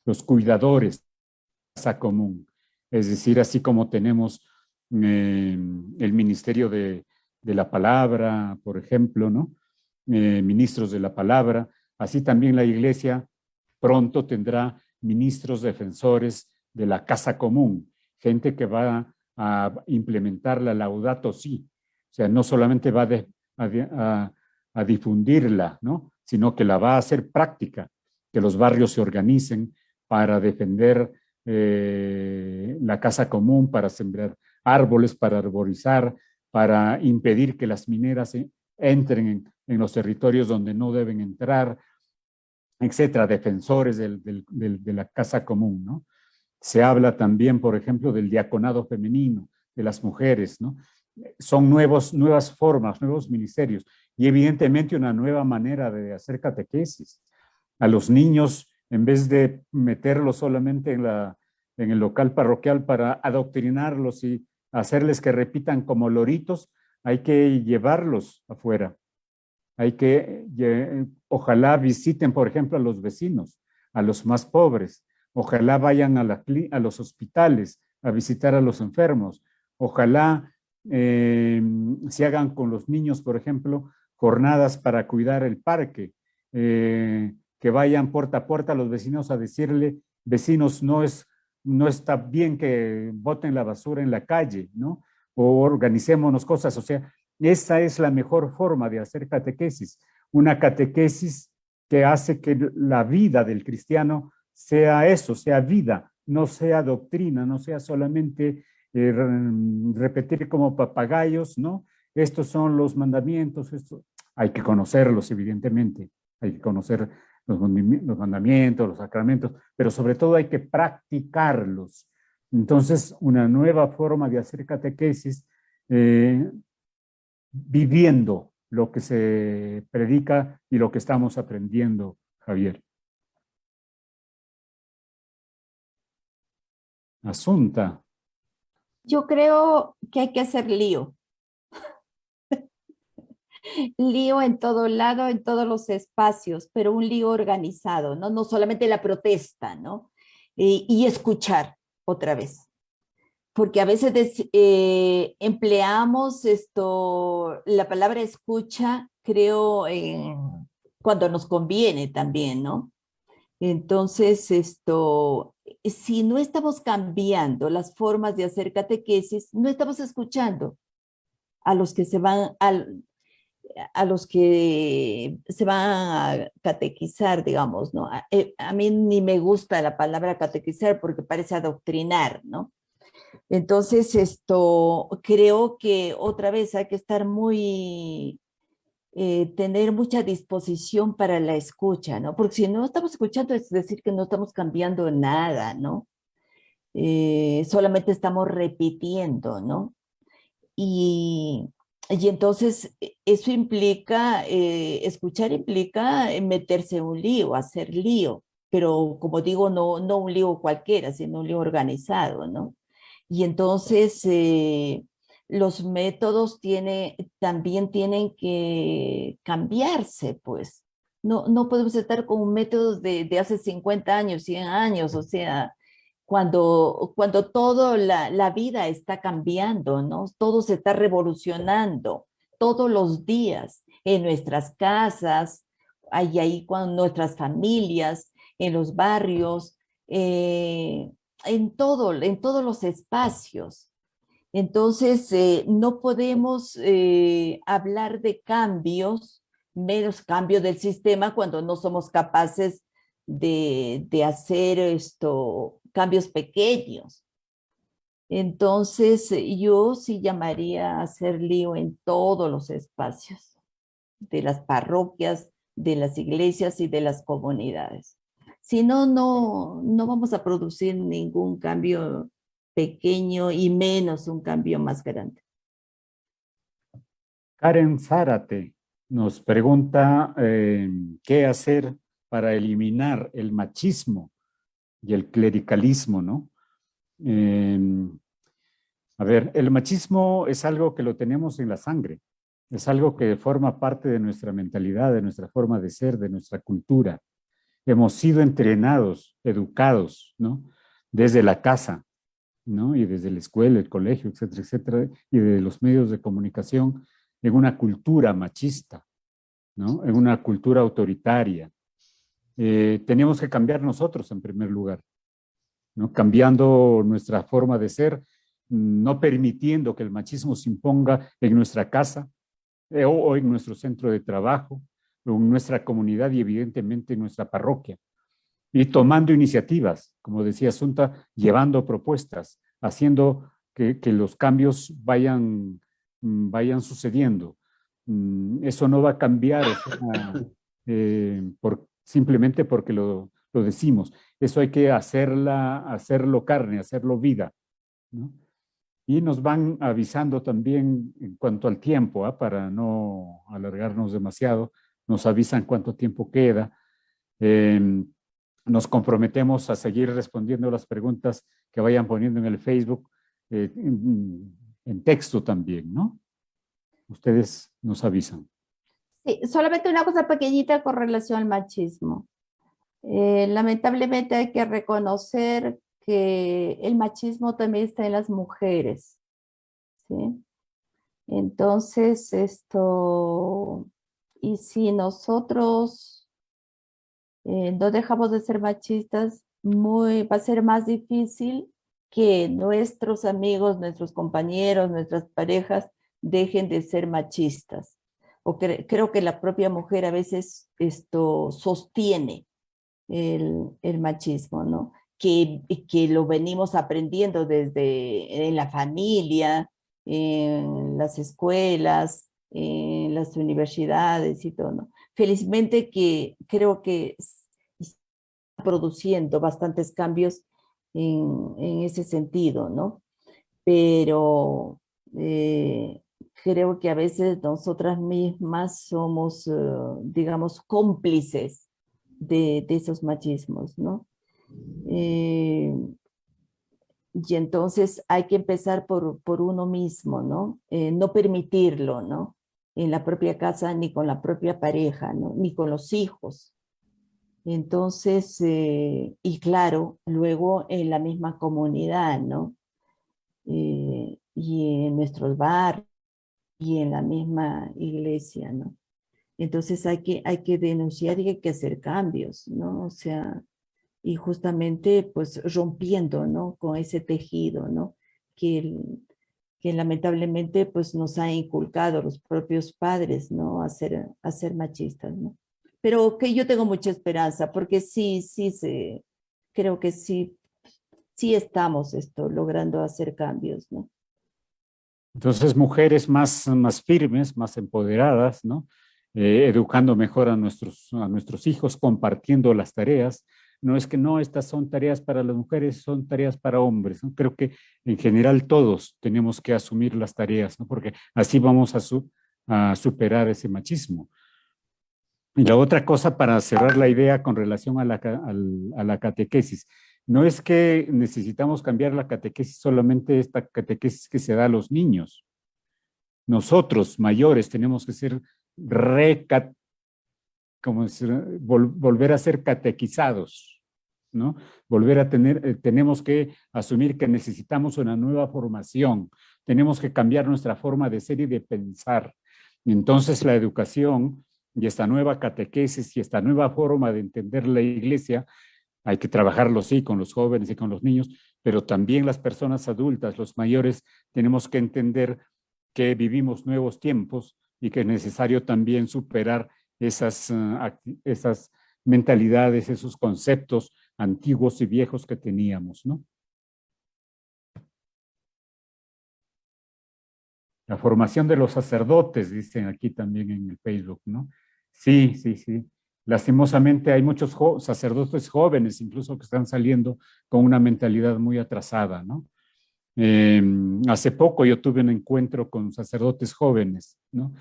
Speaker 2: los cuidadores de la casa común. Es decir, así como tenemos el ministerio de la palabra, por ejemplo, ¿no? Ministros de la palabra, así también la iglesia pronto tendrá ministros defensores de la casa común, gente que va a implementar la Laudato Si, o sea, no solamente va a difundirla, ¿no? Sino que la va a hacer práctica, que los barrios se organicen para defender la casa común, para sembrar árboles, para arborizar, para impedir que las mineras entren en los territorios donde no deben entrar, etcétera, defensores de la casa común, ¿no? Se habla también, por ejemplo, del diaconado femenino, de las mujeres, ¿no? Son nuevas formas, nuevos ministerios y evidentemente una nueva manera de hacer catequesis. A los niños, en vez de meterlos solamente en el local parroquial para adoctrinarlos y hacerles que repitan como loritos, hay que llevarlos afuera. Hay que, ojalá visiten, por ejemplo, a los vecinos, a los más pobres. Ojalá vayan a los hospitales a visitar a los enfermos. Ojalá se hagan con los niños, por ejemplo, jornadas para cuidar el parque. Que vayan puerta a puerta a los vecinos a decirle, vecinos, no está bien que boten la basura en la calle, ¿no? O organicémonos cosas, o sea, esa es la mejor forma de hacer catequesis. una catequesis que hace que la vida del cristiano sea eso, sea vida, no sea doctrina, no sea solamente repetir como papagayos, ¿no? Estos son los mandamientos, esto, hay que conocerlos, evidentemente, hay que conocer los mandamientos, los sacramentos, pero sobre todo hay que practicarlos. Entonces, una nueva forma de hacer catequesis, viviendo lo que se predica y lo que estamos aprendiendo, Javier. Asunta.
Speaker 3: Yo creo que hay que hacer lío. Lío en todo lado, en todos los espacios, pero un lío organizado, ¿no? No solamente la protesta, ¿no? Y escuchar otra vez. Porque a veces empleamos la palabra escucha, creo, cuando nos conviene también, ¿no? Entonces, si no estamos cambiando las formas de hacer catequesis, no estamos escuchando a los que se van a los que se van a catequizar, digamos, ¿no? A mí ni me gusta la palabra catequizar porque parece adoctrinar, ¿no? Entonces, creo que otra vez hay que estar tener mucha disposición para la escucha, ¿no? Porque si no estamos escuchando es decir que no estamos cambiando nada, ¿no? Solamente estamos repitiendo, ¿no? Y entonces eso implica, escuchar implica meterse en un lío, hacer lío, pero como digo, no un lío cualquiera, sino un lío organizado, ¿no? Y entonces los métodos también tienen que cambiarse, pues. No podemos estar con métodos de hace 50 años, 100 años, o sea, cuando toda la vida está cambiando, ¿no? Todo se está revolucionando todos los días en nuestras casas, ahí con nuestras familias, en los barrios, en todos los espacios. Entonces, no podemos hablar de cambios, menos cambio del sistema cuando no somos capaces de hacer cambios pequeños. Entonces, yo sí llamaría a hacer lío en todos los espacios, de las parroquias, de las iglesias y de las comunidades. Si no, no vamos a producir ningún cambio pequeño y menos un cambio más grande.
Speaker 2: Karen Zárate nos pregunta qué hacer para eliminar el machismo y el clericalismo, ¿no? A ver, el machismo es algo que lo tenemos en la sangre, es algo que forma parte de nuestra mentalidad, de nuestra forma de ser, de nuestra cultura. Hemos sido entrenados, educados, ¿no? Desde la casa, ¿no? Y desde la escuela, el colegio, etcétera, etcétera, y de los medios de comunicación, en una cultura machista, ¿no? En una cultura autoritaria. Teníamos que cambiar nosotros en primer lugar, ¿no? Cambiando nuestra forma de ser, no permitiendo que el machismo se imponga en nuestra casa o en nuestro centro de trabajo, o en nuestra comunidad y evidentemente en nuestra parroquia. Y tomando iniciativas, como decía Asunta, llevando propuestas, haciendo que los cambios vayan sucediendo. Eso no va a cambiar, o sea, simplemente porque lo decimos. Eso hay que hacerlo carne, hacerlo vida, ¿no? Y nos van avisando también en cuanto al tiempo, para no alargarnos demasiado, nos avisan cuánto tiempo queda. Nos comprometemos a seguir respondiendo las preguntas que vayan poniendo en el Facebook, en texto también, ¿no? Ustedes nos avisan.
Speaker 3: Sí, solamente una cosa pequeñita con relación al machismo. Lamentablemente hay que reconocer que el machismo también está en las mujeres, ¿sí? Entonces, y si nosotros no dejamos de ser machistas, va a ser más difícil que nuestros amigos, nuestros compañeros, nuestras parejas dejen de ser machistas. creo que la propia mujer a veces esto sostiene el machismo, ¿no? Que lo venimos aprendiendo desde en la familia, en las escuelas, en las universidades y todo, ¿no? Felizmente que creo que está produciendo bastantes cambios en ese sentido, ¿no? Pero creo que a veces nosotras mismas somos, digamos, cómplices de esos machismos, ¿no? Eh, y entonces hay que empezar por uno mismo, ¿no? No permitirlo, ¿no? En la propia casa, ni con la propia pareja, ¿no? Ni con los hijos. Entonces, y claro, luego en la misma comunidad, ¿no? Y en nuestros barrios y en la misma iglesia, ¿no? Entonces hay que denunciar y hay que hacer cambios, ¿no? O sea, y justamente pues rompiendo, ¿no? Con ese tejido, ¿no? Que, que lamentablemente pues nos ha inculcado los propios padres, ¿no? A ser machistas, ¿no? Pero que yo tengo mucha esperanza porque creo que sí estamos logrando hacer cambios, ¿no?
Speaker 2: Entonces, mujeres más firmes, más empoderadas, ¿no? Educando mejor a nuestros hijos, compartiendo las tareas. No es que no, estas son tareas para las mujeres, son tareas para hombres, ¿no? Creo que en general todos tenemos que asumir las tareas, ¿no? Porque así vamos a superar ese machismo. Y la otra cosa para cerrar la idea con relación a la catequesis, no es que necesitamos cambiar la catequesis, solamente esta catequesis que se da a los niños. Nosotros, mayores, tenemos que ser volver a ser catequizados, ¿no? Volver a tenemos que asumir que necesitamos una nueva formación, tenemos que cambiar nuestra forma de ser y de pensar. Y entonces la educación y esta nueva catequesis y esta nueva forma de entender la iglesia, hay que trabajarlo, sí, con los jóvenes y con los niños, pero también las personas adultas, los mayores, tenemos que entender que vivimos nuevos tiempos y que es necesario también superar esas mentalidades, esos conceptos antiguos y viejos que teníamos, ¿no? La formación de los sacerdotes, dicen aquí también en el Facebook, ¿no? Sí, sí, sí. Lastimosamente hay muchos sacerdotes jóvenes incluso que están saliendo con una mentalidad muy atrasada, ¿no? Hace poco yo tuve un encuentro con sacerdotes jóvenes, ¿no?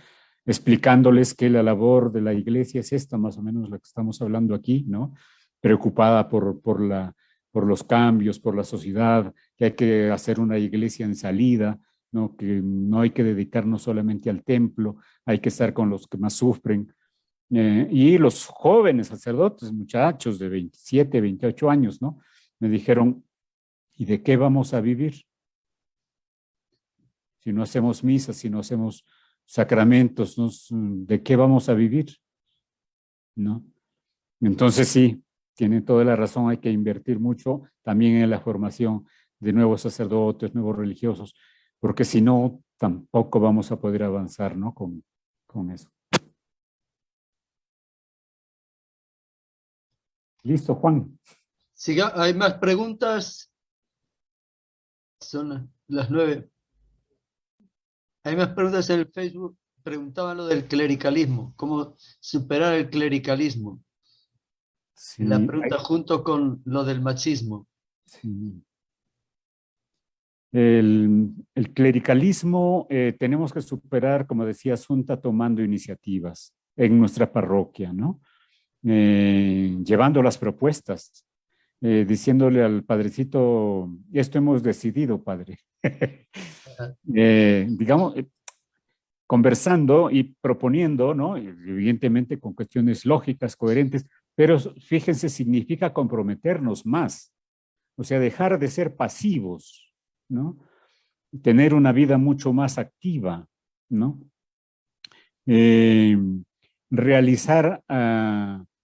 Speaker 2: Explicándoles que la labor de la iglesia es esta, más o menos la que estamos hablando aquí, ¿no? Preocupada por los cambios, por la sociedad, que hay que hacer una iglesia en salida, ¿no? Que no hay que dedicarnos solamente al templo, hay que estar con los que más sufren. Y los jóvenes sacerdotes, muchachos de 27, 28 años, ¿no? Me dijeron, ¿y de qué vamos a vivir? Si no hacemos misas, si no hacemos sacramentos, ¿de qué vamos a vivir? ¿No? Entonces sí, tienen toda la razón, hay que invertir mucho también en la formación de nuevos sacerdotes, nuevos religiosos, porque si no, tampoco vamos a poder avanzar, ¿no? Con eso. Listo, Juan.
Speaker 1: Siga, ¿hay más preguntas? Son las 9. Hay más preguntas en el Facebook. Preguntaban lo del clericalismo. ¿Cómo superar el clericalismo?
Speaker 2: Sí,
Speaker 1: La pregunta junto con lo del machismo.
Speaker 2: sí. El clericalismo tenemos que superar, como decía Asunta, tomando iniciativas en nuestra parroquia, ¿no? Llevando las propuestas, diciéndole al padrecito, esto hemos decidido, padre. Digamos, conversando y proponiendo, ¿no? Evidentemente con cuestiones lógicas, coherentes, pero fíjense, significa comprometernos más, o sea, dejar de ser pasivos, ¿no? Tener una vida mucho más activa, ¿no? Realizar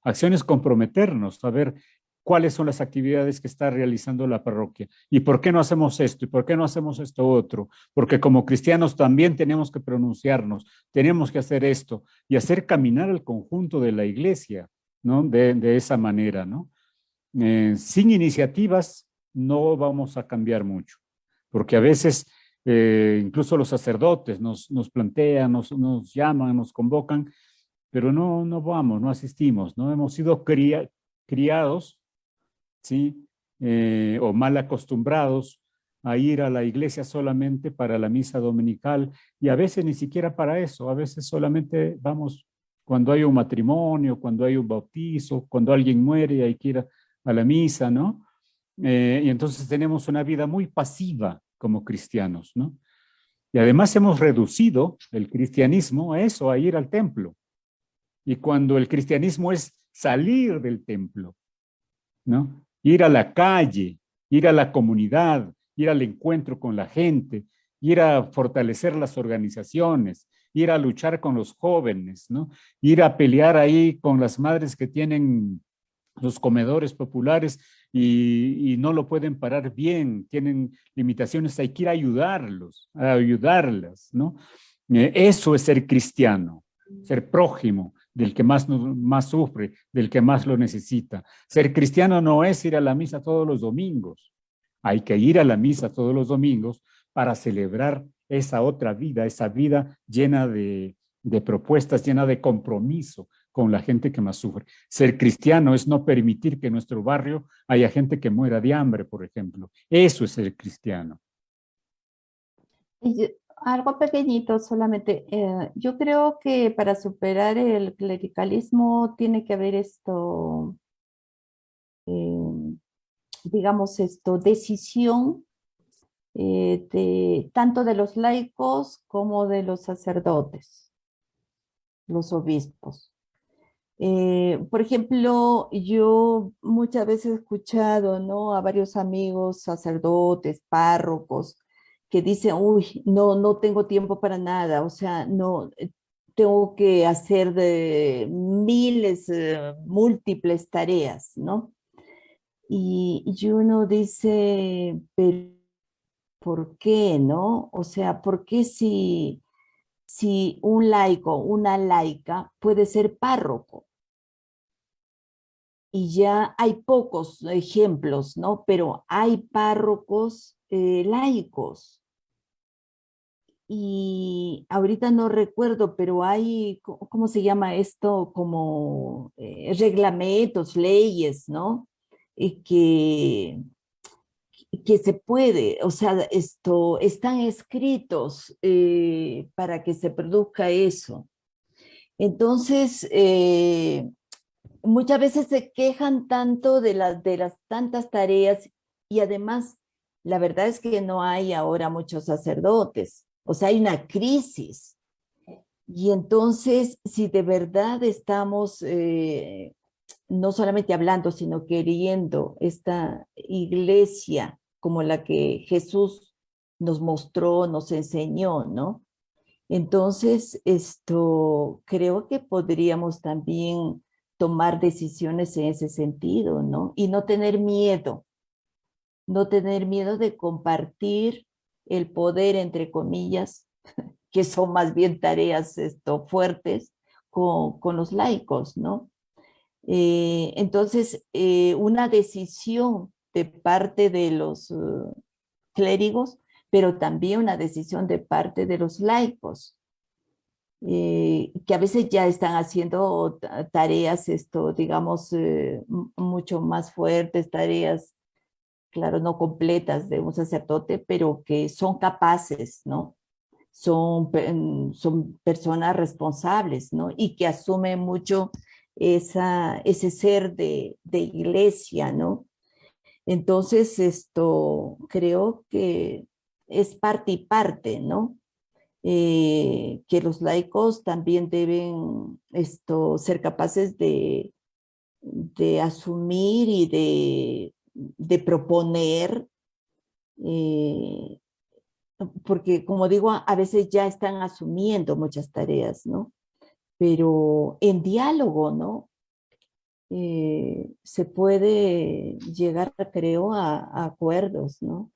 Speaker 2: acciones, comprometernos, a ver, cuáles son las actividades que está realizando la parroquia y por qué no hacemos esto y por qué no hacemos esto otro, porque como cristianos también tenemos que pronunciarnos, tenemos que hacer esto y hacer caminar al conjunto de la iglesia, ¿no? De esa manera, ¿no? Sin iniciativas no vamos a cambiar mucho, porque a veces incluso los sacerdotes nos plantean, nos llaman, nos convocan, pero no vamos, no asistimos, no hemos sido criados, ¿sí? O mal acostumbrados a ir a la iglesia solamente para la misa dominical y a veces ni siquiera para eso, a veces solamente vamos cuando hay un matrimonio, cuando hay un bautizo, cuando alguien muere y hay que ir a la misa, ¿no? Y entonces tenemos una vida muy pasiva como cristianos, ¿no? Y además hemos reducido el cristianismo a eso, a ir al templo. Y cuando el cristianismo es salir del templo, ¿no? Ir a la calle, ir a la comunidad, ir al encuentro con la gente, ir a fortalecer las organizaciones, ir a luchar con los jóvenes, ¿no? Ir a pelear ahí con las madres que tienen los comedores populares y no lo pueden parar bien, tienen limitaciones, hay que ir a ayudarlos, a ayudarlas, ¿no? Eso es ser cristiano, ser prójimo del que más sufre, del que más lo necesita. Ser cristiano no es ir a la misa todos los domingos, hay que ir a la misa todos los domingos para celebrar esa otra vida, esa vida llena de propuestas, llena de compromiso con la gente que más sufre. Ser cristiano es no permitir que en nuestro barrio haya gente que muera de hambre, por ejemplo. Eso es ser cristiano.
Speaker 3: Algo pequeñito solamente. Yo creo que para superar el clericalismo tiene que haber esto, digamos esto, decisión tanto de los laicos como de los sacerdotes, los obispos. Por ejemplo, yo muchas veces he escuchado, ¿no?, a varios amigos, sacerdotes, párrocos, que dicen, uy, no tengo tiempo para nada, o sea, no, tengo que hacer de miles, múltiples tareas, ¿no? Y uno dice, pero ¿por qué, no? O sea, ¿por qué si un laico, una laica puede ser párroco? Y ya hay pocos ejemplos, ¿no? Pero hay párrocos laicos. Y ahorita no recuerdo, pero hay, ¿cómo se llama esto? Como reglamentos, leyes, ¿no? Y que se puede, o sea, esto, están escritos para que se produzca eso. Entonces, muchas veces se quejan tanto de las tantas tareas y además la verdad es que no hay ahora muchos sacerdotes, o sea, hay una crisis. Y entonces, si de verdad estamos no solamente hablando, sino queriendo esta iglesia como la que Jesús nos mostró, nos enseñó, ¿no? Entonces, esto creo que podríamos también tomar decisiones en ese sentido, ¿no? Y no tener miedo de compartir el poder, entre comillas, que son más bien tareas fuertes con los laicos, ¿no? Entonces, una decisión de parte de los clérigos, pero también una decisión de parte de los laicos, que a veces ya están haciendo tareas, digamos, mucho más fuertes, tareas, claro, no completas de un sacerdote, pero que son capaces, ¿no? Son personas responsables, ¿no? Y que asumen mucho ese ser de iglesia, ¿no? Entonces, creo que es parte y parte, ¿no? Que los laicos también deben ser capaces de asumir y de proponer, porque como digo, a veces ya están asumiendo muchas tareas, ¿no? Pero en diálogo, ¿no? se puede llegar, creo, a acuerdos, ¿no?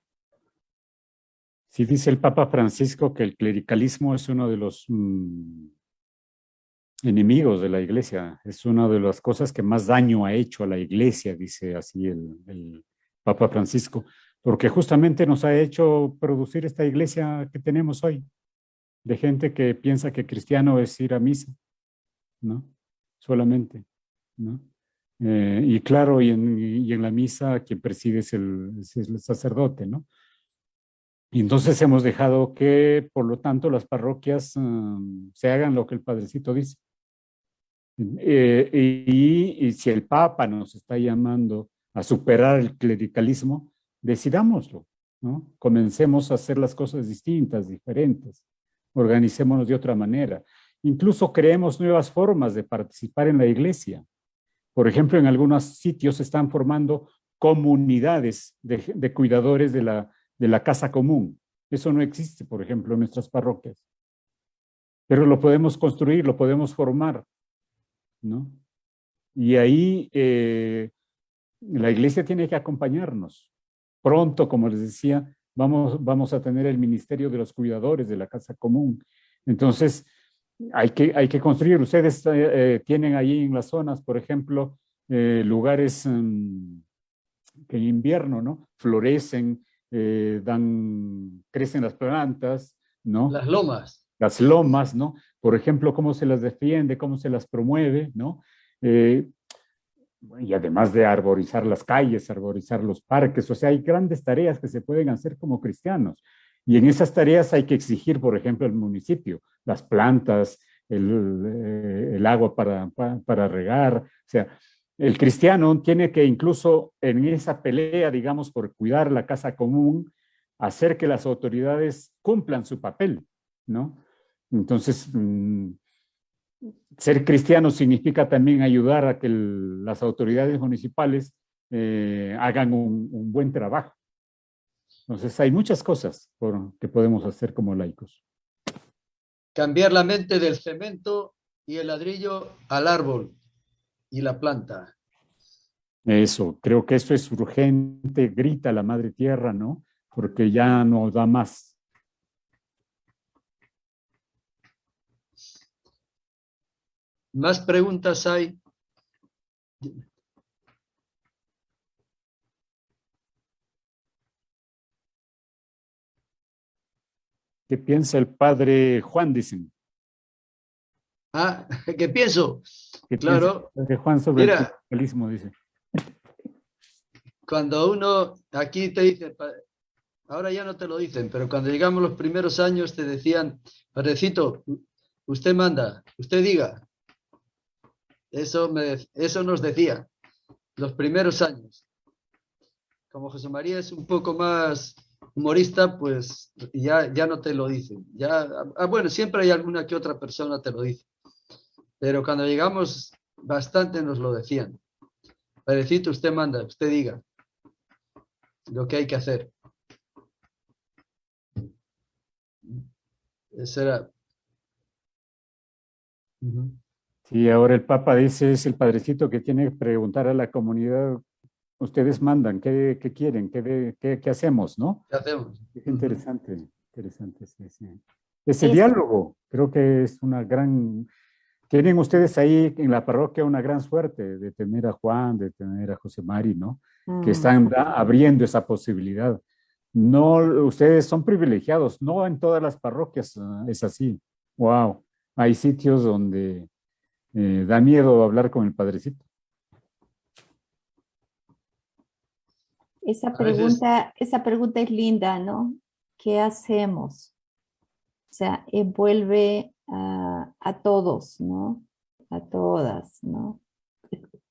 Speaker 2: Sí, dice el Papa Francisco que el clericalismo es uno de los enemigos de la iglesia, es una de las cosas que más daño ha hecho a la iglesia, dice así el Papa Francisco, porque justamente nos ha hecho producir esta iglesia que tenemos hoy, de gente que piensa que cristiano es ir a misa, ¿no? Solamente, ¿no? Y claro, y en la misa quien preside es el sacerdote, ¿no? Y entonces hemos dejado que, por lo tanto, las parroquias se hagan lo que el Padrecito dice. Y si el Papa nos está llamando a superar el clericalismo, decidámoslo, ¿no? Comencemos a hacer las cosas distintas, diferentes, organicémonos de otra manera. Incluso creemos nuevas formas de participar en la iglesia. Por ejemplo, en algunos sitios se están formando comunidades de cuidadores de la casa común. Eso no existe, por ejemplo, en nuestras parroquias. Pero lo podemos construir, lo podemos formar, ¿no? Y ahí la iglesia tiene que acompañarnos. Pronto, como les decía, vamos a tener el ministerio de los cuidadores de la casa común. Entonces, hay que construir. Ustedes tienen ahí en las zonas, por ejemplo, lugares que en invierno, ¿no? Florecen, crecen las plantas, ¿no?
Speaker 1: Las lomas.
Speaker 2: Las lomas, ¿no? Por ejemplo, cómo se las defiende, cómo se las promueve, ¿no? Y además de arborizar las calles, arborizar los parques, o sea, hay grandes tareas que se pueden hacer como cristianos. Y en esas tareas hay que exigir, por ejemplo, al municipio, las plantas, el agua para regar. O sea, el cristiano tiene que incluso en esa pelea, digamos, por cuidar la casa común, hacer que las autoridades cumplan su papel, ¿no? Entonces, ser cristiano significa también ayudar a que las autoridades municipales hagan un buen trabajo. Entonces, hay muchas cosas que podemos hacer como laicos.
Speaker 1: Cambiar la mente del cemento y el ladrillo al árbol y la planta.
Speaker 2: Eso, creo que eso es urgente, grita la Madre Tierra, ¿no? Porque ya no da más.
Speaker 1: ¿Más preguntas hay?
Speaker 2: ¿Qué piensa el padre Juan, dicen?
Speaker 1: Ah, ¿qué pienso?
Speaker 2: ¿Qué piensa el
Speaker 1: Claro,
Speaker 2: padre Juan sobre el
Speaker 1: mira,
Speaker 2: clericalismo, dice?
Speaker 1: cuando uno aquí te dice, ahora ya no te lo dicen, pero cuando llegamos los primeros años te decían, padrecito, usted manda, usted diga. Eso nos decía los primeros años. Como José María es un poco más humorista, pues ya no te lo dicen. Bueno, siempre hay alguna que otra persona te lo dice. Pero cuando llegamos, bastante nos lo decían. Padrecito, usted manda, usted diga lo que hay que hacer. Eso era.
Speaker 2: Sí, ahora el Papa dice, es el padrecito que tiene que preguntar a la comunidad, ustedes mandan, ¿qué quieren? ¿Qué hacemos? ¿No?
Speaker 1: ¿Qué hacemos?
Speaker 2: Qué interesante, interesante, sí, sí. Ese
Speaker 3: Es,
Speaker 2: diálogo, creo que es una gran... Tienen ustedes ahí en la parroquia una gran suerte de tener a Juan, de tener a José Mari, ¿no? Que están abriendo esa posibilidad. No, ustedes son privilegiados, no en todas las parroquias es así. Wow, hay sitios donde da miedo hablar con el padrecito.
Speaker 3: esa
Speaker 1: A veces,
Speaker 3: pregunta es linda, ¿no? ¿Qué hacemos? O sea, envuelve a todos, ¿no? A todas, ¿no?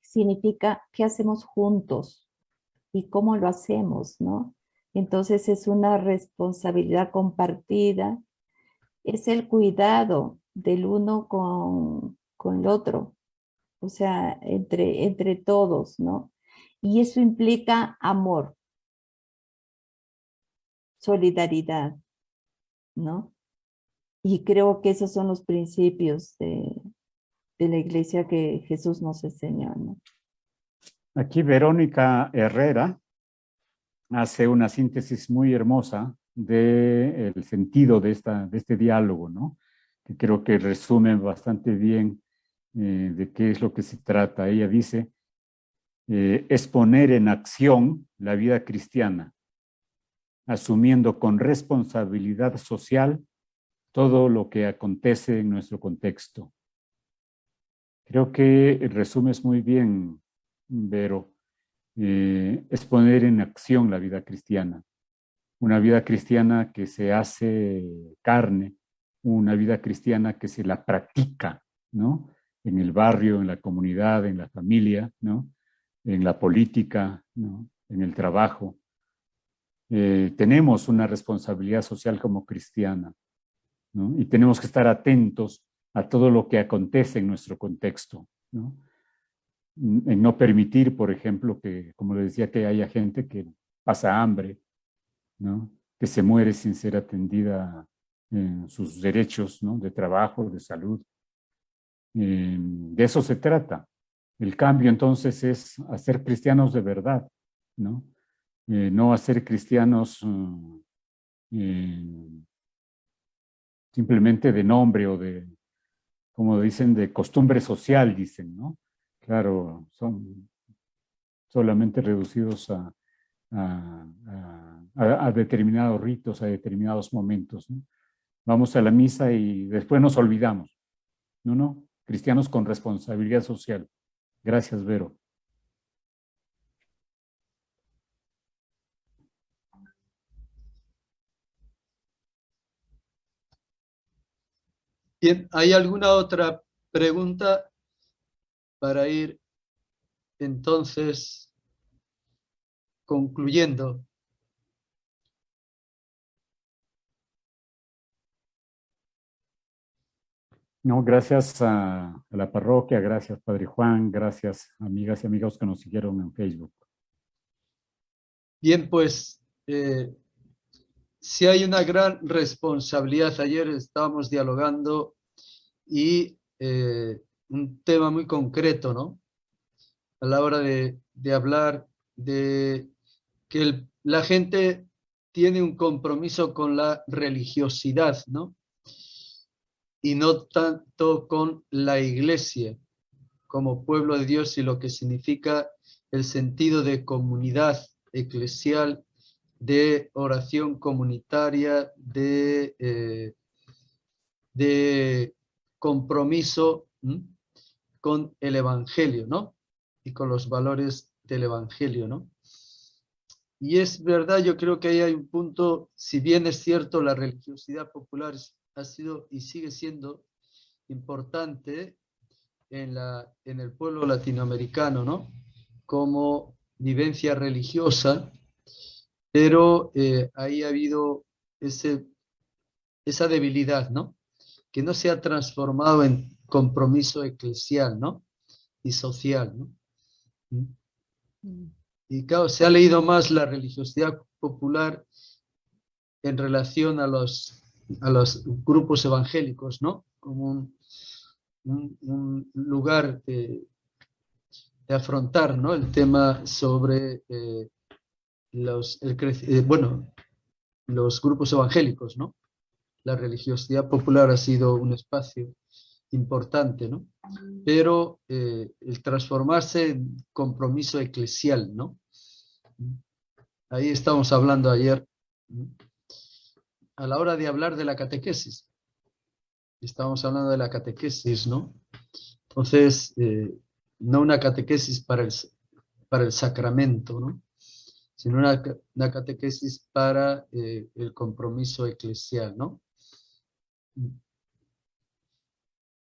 Speaker 3: Significa qué hacemos juntos y cómo lo hacemos, ¿no? Entonces es una responsabilidad compartida, es el cuidado del uno con el otro, o sea, entre todos, ¿no? Y eso implica amor, solidaridad, ¿no? Y creo que esos son los principios de la iglesia que Jesús nos enseñó, ¿no?
Speaker 2: Aquí Verónica Herrera hace una síntesis muy hermosa del sentido de este diálogo, ¿no? Que creo que resume bastante bien de qué es lo que se trata. Ella dice, es poner en acción la vida cristiana, asumiendo con responsabilidad social todo lo que acontece en nuestro contexto. Creo que resumes muy bien, Vero. Es poner en acción la vida cristiana. Una vida cristiana que se hace carne, una vida cristiana que se la practica, ¿no? En el barrio, en la comunidad, en la familia, ¿no? En la política, ¿no? En el trabajo. Tenemos una responsabilidad social como cristiana, ¿no? Y tenemos que estar atentos a todo lo que acontece en nuestro contexto, ¿no? En no permitir, por ejemplo, que, como le decía, que haya gente que pasa hambre, ¿no? Que se muere sin ser atendida en sus derechos, ¿no? De trabajo, de salud. De eso se trata. El cambio entonces es hacer cristianos de verdad, ¿no? No hacer cristianos simplemente de nombre o de, como dicen, de costumbre social, dicen, ¿no? Claro, son solamente reducidos a determinados ritos, a determinados momentos, ¿no? Vamos a la misa y después nos olvidamos. No, no, cristianos con responsabilidad social. Gracias, Vero.
Speaker 1: Bien, ¿hay alguna otra pregunta para ir entonces concluyendo?
Speaker 2: No, gracias a la parroquia, gracias Padre Juan, gracias amigas y amigos que nos siguieron en Facebook.
Speaker 1: Bien, pues sí hay una gran responsabilidad. Ayer estábamos dialogando y un tema muy concreto, ¿no? A la hora de hablar de que la gente tiene un compromiso con la religiosidad, ¿no? Y no tanto con la iglesia como pueblo de Dios y lo que significa el sentido de comunidad eclesial, de oración comunitaria, de compromiso con el Evangelio, ¿no? Y con los valores del Evangelio, ¿no? Y es verdad, yo creo que ahí hay un punto, si bien es cierto, la religiosidad popular ha sido y sigue siendo importante en el pueblo latinoamericano, ¿no? Como vivencia religiosa, pero ahí ha habido esa debilidad, ¿no? Que no se ha transformado en compromiso eclesial, ¿no? Y social, ¿no? Y claro, se ha leído más la religiosidad popular en relación a los grupos evangélicos, ¿no? Como un lugar de afrontar, ¿no? El tema sobre los grupos evangélicos, ¿no? La religiosidad popular ha sido un espacio importante, ¿no? Pero el transformarse en compromiso eclesial, ¿no? Ahí estamos hablando ayer, a la hora de hablar de la catequesis. Estábamos hablando de la catequesis, ¿no? Entonces, no una catequesis para el sacramento, ¿no? Sino una catequesis para el compromiso eclesial, ¿no?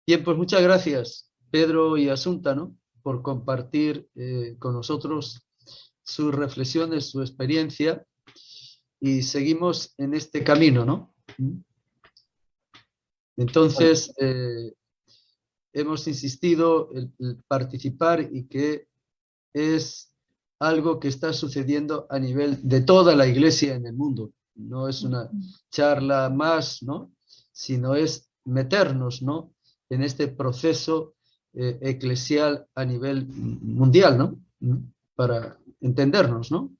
Speaker 1: Bien, pues muchas gracias, Pedro y Asunta, ¿no? Por compartir con nosotros sus reflexiones, su experiencia, y seguimos en este camino, ¿no? Entonces, hemos insistido en participar y que es algo que está sucediendo a nivel de toda la iglesia en el mundo. No es una charla más, ¿no? Sino es meternos, ¿no? En este proceso eclesial a nivel mundial, ¿no? para entendernos, ¿no?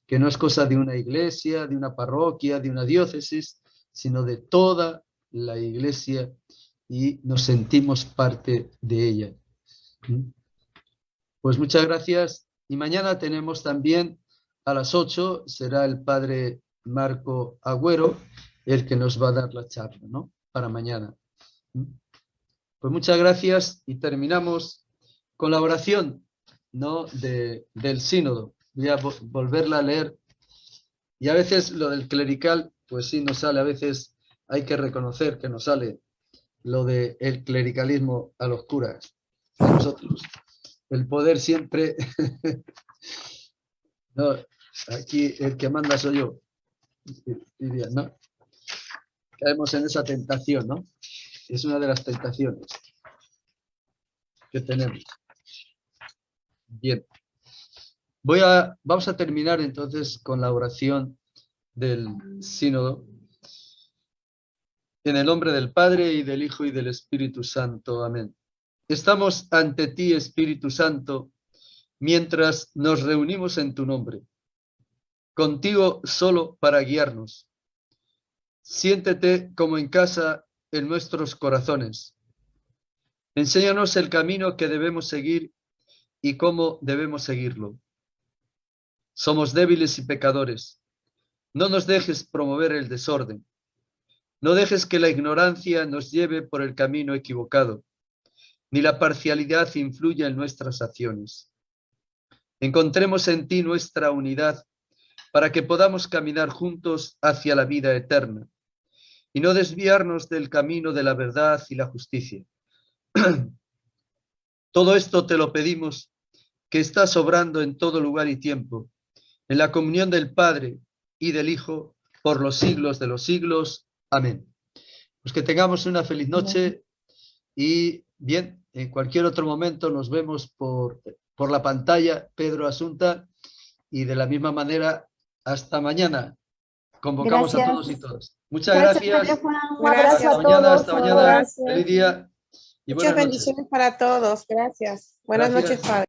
Speaker 1: Que no es cosa de una iglesia, de una parroquia, de una diócesis, sino de toda la iglesia y nos sentimos parte de ella. Pues muchas gracias. Y mañana tenemos también a las 8, será el padre Marco Agüero el que nos va a dar la charla, ¿no? Para mañana. Pues muchas gracias y terminamos con la oración, ¿no? Del sínodo. Voy a volverla a leer. Y a veces lo del clerical, pues sí nos sale, a veces hay que reconocer que nos sale lo del clericalismo a los curas, a nosotros. El poder siempre... No, aquí el que manda soy yo. Diría, ¿no? Caemos en esa tentación, ¿no? Es una de las tentaciones que tenemos. Bien. Vamos a terminar entonces con la oración del sínodo. En el nombre del Padre, y del Hijo, y del Espíritu Santo. Amén. Estamos ante ti, Espíritu Santo, mientras nos reunimos en tu nombre, contigo solo para guiarnos. Siéntete como en casa en nuestros corazones. Enséñanos el camino que debemos seguir y cómo debemos seguirlo. Somos débiles y pecadores. No nos dejes promover el desorden. No dejes que la ignorancia nos lleve por el camino equivocado, ni la parcialidad influya en nuestras acciones. Encontremos en ti nuestra unidad para que podamos caminar juntos hacia la vida eterna y no desviarnos del camino de la verdad y la justicia. Todo esto te lo pedimos, que estás obrando en todo lugar y tiempo, en la comunión del Padre y del Hijo, por los siglos de los siglos. Amén. Pues que tengamos una feliz noche y bien, en cualquier otro momento nos vemos por la pantalla, Pedro Asunta, y de la misma manera, hasta mañana. Convocamos a todos y todas. Muchas gracias.
Speaker 3: Padre Juan. Un abrazo a todos.
Speaker 1: Hasta mañana. Feliz día. Y
Speaker 5: Muchas bendiciones para todos. Gracias. Buenas noches, Padre.